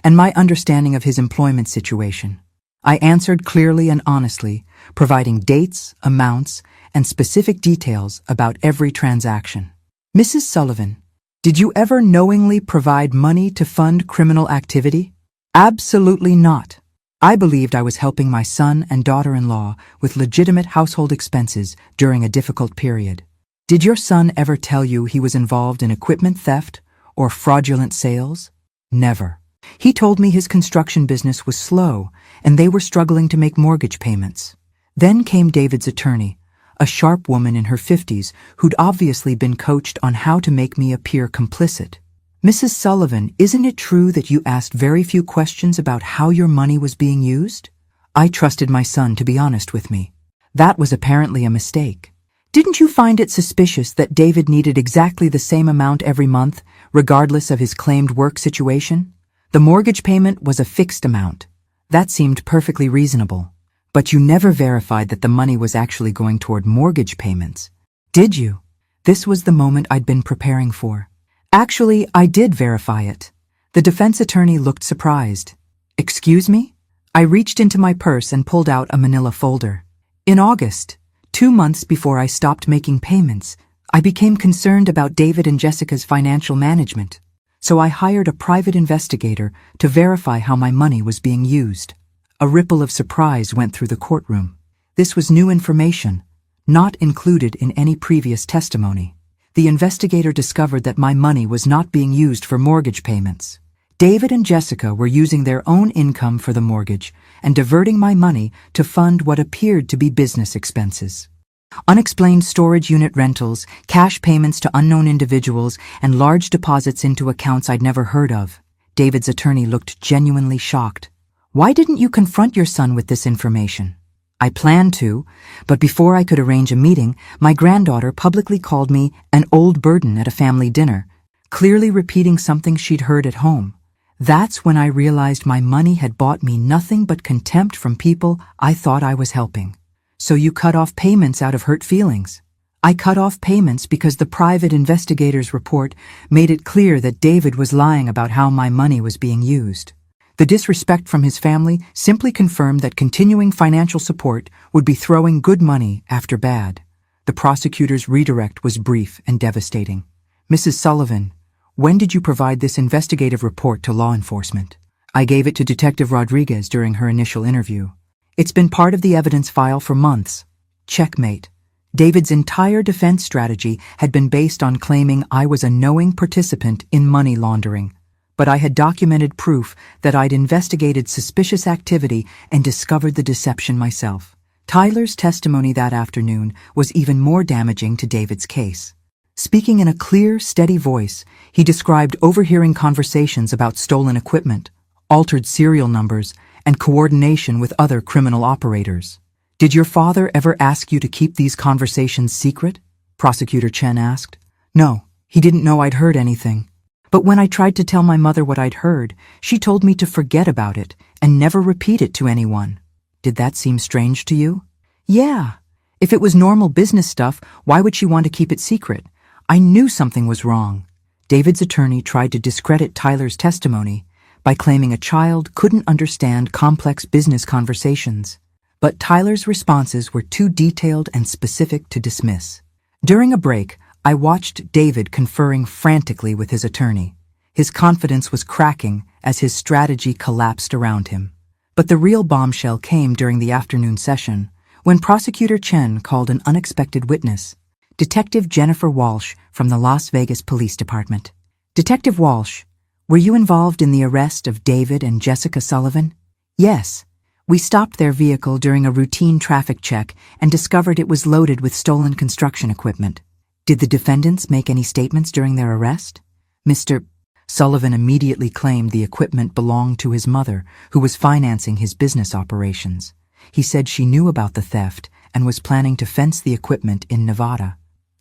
and my understanding of his employment situation. I answered clearly and honestly, providing dates, amounts, and specific details about every transaction. "Mrs. Sullivan, did you ever knowingly provide money to fund criminal activity?" "Absolutely not. I believed I was helping my son and daughter-in-law with legitimate household expenses during a difficult period." "Did your son ever tell you he was involved in equipment theft or fraudulent sales?" "Never. He told me his construction business was slow and they were struggling to make mortgage payments." Then came David's attorney, a sharp woman in her 50s who'd obviously been coached on how to make me appear complicit. "Mrs. Sullivan, isn't it true that you asked very few questions about how your money was being used?" I trusted my son to be honest with me. That was apparently a mistake. "Didn't you find it suspicious that David needed exactly the same amount every month, regardless of his claimed work situation? The mortgage payment was a fixed amount. That seemed perfectly reasonable. But you never verified that the money was actually going toward mortgage payments, did you?" This was the moment I'd been preparing for. "Actually, I did verify it." The defense attorney looked surprised. "Excuse me?" I reached into my purse and pulled out a manila folder. "In August, 2 months before I stopped making payments, I became concerned about David and Jessica's financial management. So I hired a private investigator to verify how my money was being used." A ripple of surprise went through the courtroom. This was new information, not included in any previous testimony. The investigator discovered that my money was not being used for mortgage payments. David and Jessica were using their own income for the mortgage and diverting my money to fund what appeared to be business expenses. Unexplained storage unit rentals, cash payments to unknown individuals, and large deposits into accounts I'd never heard of. David's attorney looked genuinely shocked. Why didn't you confront your son with this information? I planned to, but before I could arrange a meeting, my granddaughter publicly called me an old burden at a family dinner, clearly repeating something she'd heard at home. That's when I realized my money had bought me nothing but contempt from people I thought I was helping. So you cut off payments out of hurt feelings. I cut off payments because the private investigator's report made it clear that David was lying about how my money was being used. The disrespect from his family simply confirmed that continuing financial support would be throwing good money after bad. The prosecutor's redirect was brief and devastating. Mrs. Sullivan, when did you provide this investigative report to law enforcement? I gave it to Detective Rodriguez during her initial interview. It's been part of the evidence file for months. Checkmate. David's entire defense strategy had been based on claiming I was a knowing participant in money laundering, but I had documented proof that I'd investigated suspicious activity and discovered the deception myself. Tyler's testimony that afternoon was even more damaging to David's case. Speaking in a clear, steady voice, he described overhearing conversations about stolen equipment, altered serial numbers, and coordination with other criminal operators. Did your father ever ask you to keep these conversations secret? Prosecutor Chen asked. No, he didn't know I'd heard anything. But when I tried to tell my mother what I'd heard, she told me to forget about it and never repeat it to anyone. Did that seem strange to you? Yeah. If it was normal business stuff, why would she want to keep it secret? I knew something was wrong. David's attorney tried to discredit Tyler's testimony by claiming a child couldn't understand complex business conversations. But Tyler's responses were too detailed and specific to dismiss. During a break, I watched David conferring frantically with his attorney. His confidence was cracking as his strategy collapsed around him. But the real bombshell came during the afternoon session, when Prosecutor Chen called an unexpected witness, Detective Jennifer Walsh from the Las Vegas Police Department. Detective Walsh, were you involved in the arrest of David and Jessica Sullivan? Yes. We stopped their vehicle during a routine traffic check and discovered it was loaded with stolen construction equipment. Did the defendants make any statements during their arrest? Mr. Sullivan immediately claimed the equipment belonged to his mother, who was financing his business operations. He said she knew about the theft and was planning to fence the equipment in Nevada.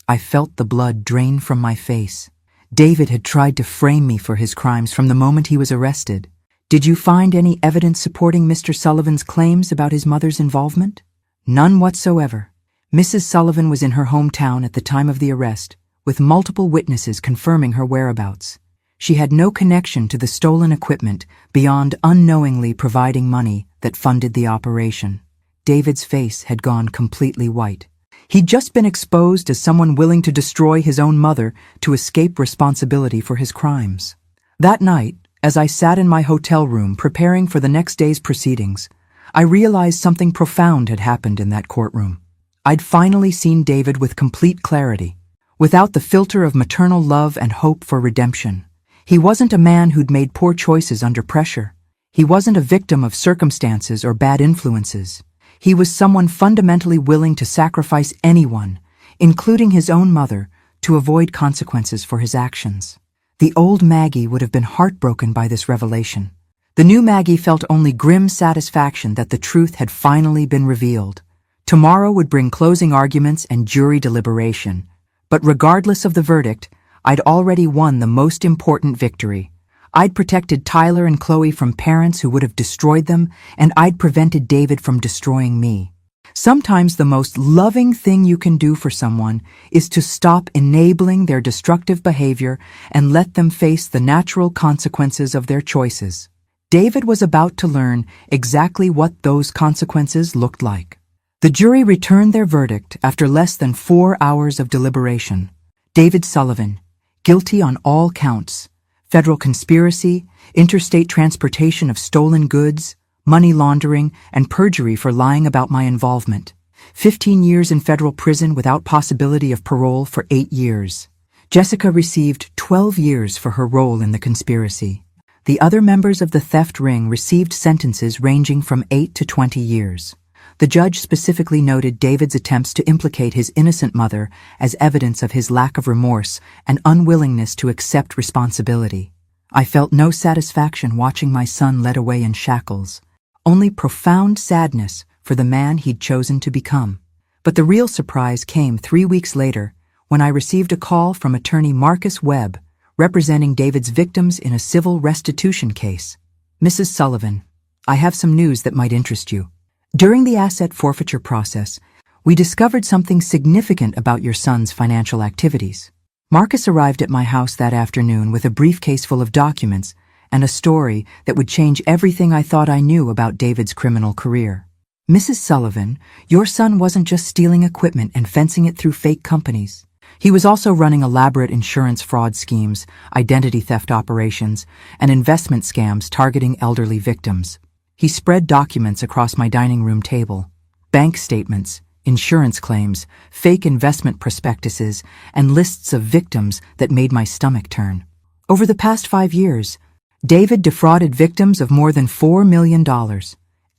I felt the blood drain from my face. David had tried to frame me for his crimes from the moment he was arrested. Did you find any evidence supporting Mr. Sullivan's claims about his mother's involvement? None whatsoever. Mrs. Sullivan was in her hometown at the time of the arrest, with multiple witnesses confirming her whereabouts. She had no connection to the stolen equipment beyond unknowingly providing money that funded the operation. David's face had gone completely white. He'd just been exposed as someone willing to destroy his own mother to escape responsibility for his crimes. That night, as I sat in my hotel room preparing for the next day's proceedings, I realized something profound had happened in that courtroom. I'd finally seen David with complete clarity, without the filter of maternal love and hope for redemption. He wasn't a man who'd made poor choices under pressure. He wasn't a victim of circumstances or bad influences. He was someone fundamentally willing to sacrifice anyone, including his own mother, to avoid consequences for his actions. The old Maggie would have been heartbroken by this revelation. The new Maggie felt only grim satisfaction that the truth had finally been revealed. Tomorrow would bring closing arguments and jury deliberation. But regardless of the verdict, I'd already won the most important victory. I'd protected Tyler and Chloe from parents who would have destroyed them, and I'd prevented David from destroying me. Sometimes the most loving thing you can do for someone is to stop enabling their destructive behavior and let them face the natural consequences of their choices. David was about to learn exactly what those consequences looked like. The jury returned their verdict after less than 4 hours of deliberation. David Sullivan, guilty on all counts: federal conspiracy, interstate transportation of stolen goods, money laundering, and perjury for lying about my involvement. 15 years in federal prison without possibility of parole for 8 years. Jessica received 12 years for her role in the conspiracy. The other members of the theft ring received sentences ranging from 8 to 20 years. The judge specifically noted David's attempts to implicate his innocent mother as evidence of his lack of remorse and unwillingness to accept responsibility. I felt no satisfaction watching my son led away in shackles, only profound sadness for the man he'd chosen to become. But the real surprise came 3 weeks later when I received a call from attorney Marcus Webb, representing David's victims in a civil restitution case. "Mrs. Sullivan, I have some news that might interest you. During the asset forfeiture process, we discovered something significant about your son's financial activities." Marcus arrived at my house that afternoon with a briefcase full of documents and a story that would change everything I thought I knew about David's criminal career. "Mrs. Sullivan, your son wasn't just stealing equipment and fencing it through fake companies. He was also running elaborate insurance fraud schemes, identity theft operations, and investment scams targeting elderly victims. He spread documents across my dining room table, bank statements, insurance claims, fake investment prospectuses, and lists of victims that made my stomach turn. Over the past 5 years, David defrauded victims of more than $4 million.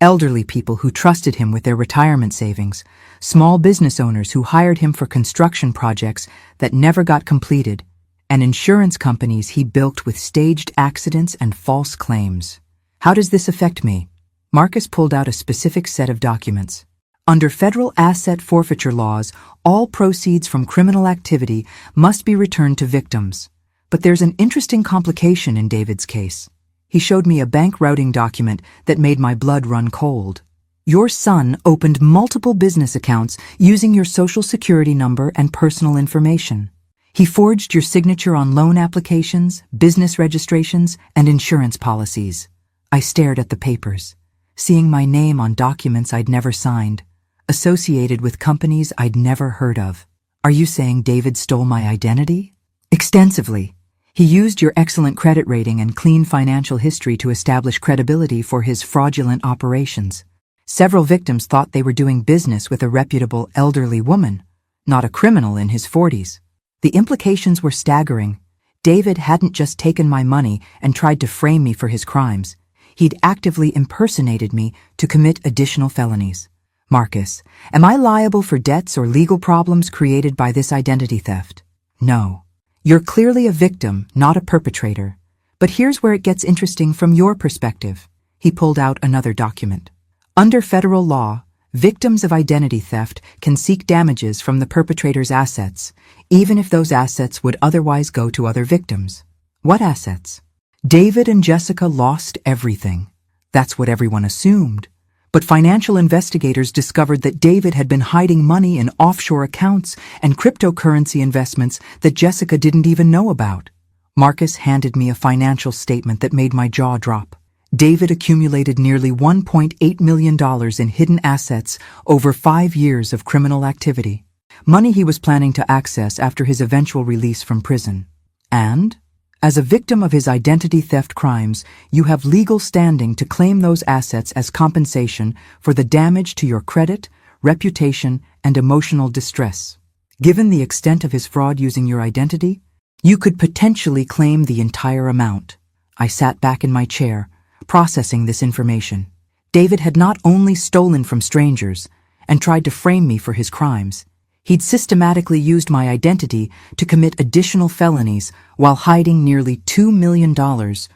Elderly people who trusted him with their retirement savings, small business owners who hired him for construction projects that never got completed, and insurance companies he bilked with staged accidents and false claims. How does this affect me?" Marcus pulled out a specific set of documents. "Under federal asset forfeiture laws, all proceeds from criminal activity must be returned to victims. But there's an interesting complication in David's case." He showed me a bank routing document that made my blood run cold. "Your son opened multiple business accounts using your social security number and personal information. He forged your signature on loan applications, business registrations, and insurance policies." I stared at the papers, seeing my name on documents I'd never signed, associated with companies I'd never heard of. "Are you saying David stole my identity?" "Extensively. He used your excellent credit rating and clean financial history to establish credibility for his fraudulent operations. Several victims thought they were doing business with a reputable elderly woman, not a criminal in his 40s. The implications were staggering. David hadn't just taken my money and tried to frame me for his crimes. He'd actively impersonated me to commit additional felonies. Marcus, am I liable for debts or legal problems created by this identity theft?" "No. You're clearly a victim, not a perpetrator. But here's where it gets interesting from your perspective." He pulled out another document. "Under federal law, victims of identity theft can seek damages from the perpetrator's assets, even if those assets would otherwise go to other victims." "What assets?" "David and Jessica lost everything. That's what everyone assumed. But financial investigators discovered that David had been hiding money in offshore accounts and cryptocurrency investments that Jessica didn't even know about." Marcus handed me a financial statement that made my jaw drop. David accumulated nearly $1.8 million in hidden assets over 5 years of criminal activity, money he was planning to access after his eventual release from prison. "And, as a victim of his identity theft crimes, you have legal standing to claim those assets as compensation for the damage to your credit, reputation, and emotional distress. Given the extent of his fraud using your identity, you could potentially claim the entire amount." I sat back in my chair, processing this information. David had not only stolen from strangers and tried to frame me for his crimes, he'd systematically used my identity to commit additional felonies while hiding nearly $2 million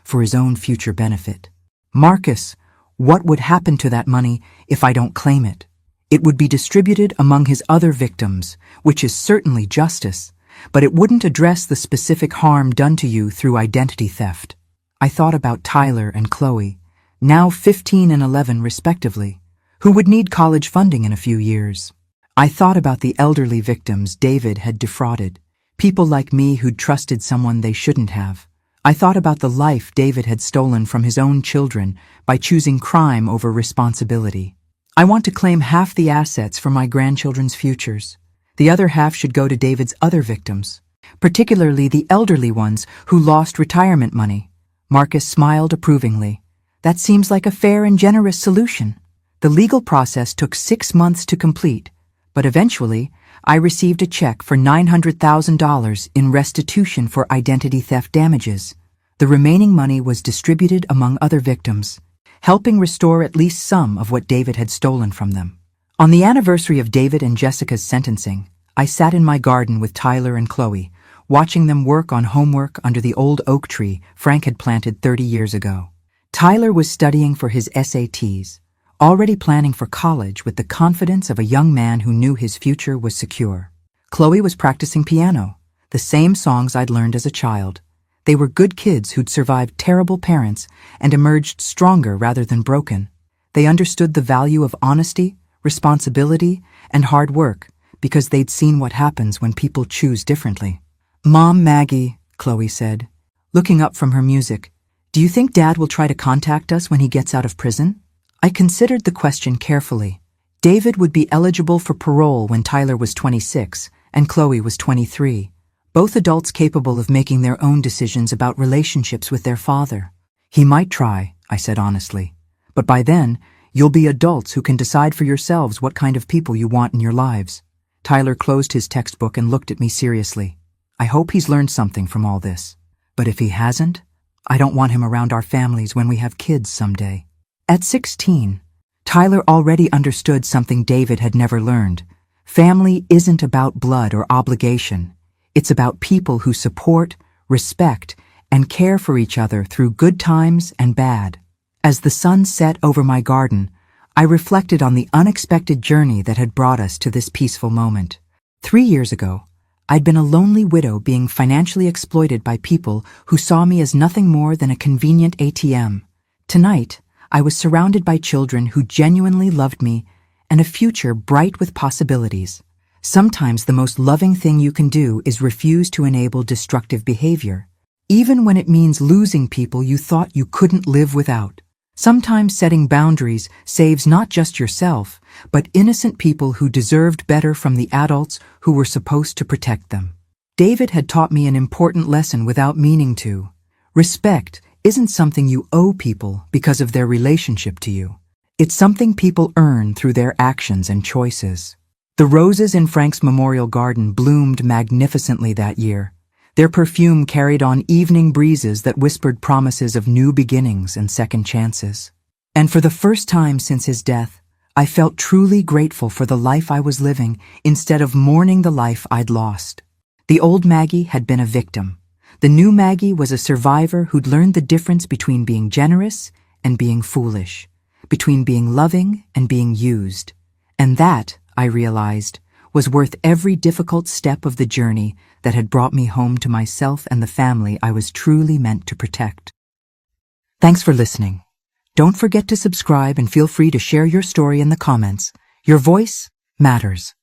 for his own future benefit. "Marcus, what would happen to that money if I don't claim it?" "It would be distributed among his other victims, which is certainly justice, but it wouldn't address the specific harm done to you through identity theft." I thought about Tyler and Chloe, now 15 and 11 respectively, who would need college funding in a few years. I thought about the elderly victims David had defrauded, people like me who'd trusted someone they shouldn't have. I thought about the life David had stolen from his own children by choosing crime over responsibility. I want to claim half the assets for my grandchildren's futures. The other half should go to David's other victims, particularly the elderly ones who lost retirement money. Marcus smiled approvingly. "That seems like a fair and generous solution." The legal process took 6 months to complete, but eventually I received a check for $900,000 in restitution for identity theft damages. The remaining money was distributed among other victims, helping restore at least some of what David had stolen from them. On the anniversary of David and Jessica's sentencing, I sat in my garden with Tyler and Chloe, watching them work on homework under the old oak tree Frank had planted 30 years ago. Tyler was studying for his SATs, already planning for college with the confidence of a young man who knew his future was secure. Chloe was practicing piano, the same songs I'd learned as a child. They were good kids who'd survived terrible parents and emerged stronger rather than broken. They understood the value of honesty, responsibility, and hard work because they'd seen what happens when people choose differently. "Mom, Maggie," Chloe said, looking up from her music, "do you think Dad will try to contact us when he gets out of prison?" I considered the question carefully. David would be eligible for parole when Tyler was 26 and Chloe was 23, both adults capable of making their own decisions about relationships with their father. "He might try," I said honestly, "but by then, you'll be adults who can decide for yourselves what kind of people you want in your lives." Tyler closed his textbook and looked at me seriously. "I hope he's learned something from all this. But if he hasn't, I don't want him around our families when we have kids someday." At 16, Tyler already understood something David had never learned. Family isn't about blood or obligation. It's about people who support, respect, and care for each other through good times and bad. As the sun set over my garden, I reflected on the unexpected journey that had brought us to this peaceful moment. 3 years ago, I'd been a lonely widow being financially exploited by people who saw me as nothing more than a convenient ATM. Tonight, I was surrounded by children who genuinely loved me and a future bright with possibilities. Sometimes the most loving thing you can do is refuse to enable destructive behavior, even when it means losing people you thought you couldn't live without. Sometimes setting boundaries saves not just yourself, but innocent people who deserved better from the adults who were supposed to protect them. David had taught me an important lesson without meaning to. Respect isn't something you owe people because of their relationship to you. It's something people earn through their actions and choices. The roses in Frank's memorial garden bloomed magnificently that year. Their perfume carried on evening breezes that whispered promises of new beginnings and second chances. And for the first time since his death, I felt truly grateful for the life I was living instead of mourning the life I'd lost. The old Maggie had been a victim. The new Maggie was a survivor who'd learned the difference between being generous and being foolish, between being loving and being used. And that, I realized, was worth every difficult step of the journey that had brought me home to myself and the family I was truly meant to protect. Thanks for listening. Don't forget to subscribe and feel free to share your story in the comments. Your voice matters.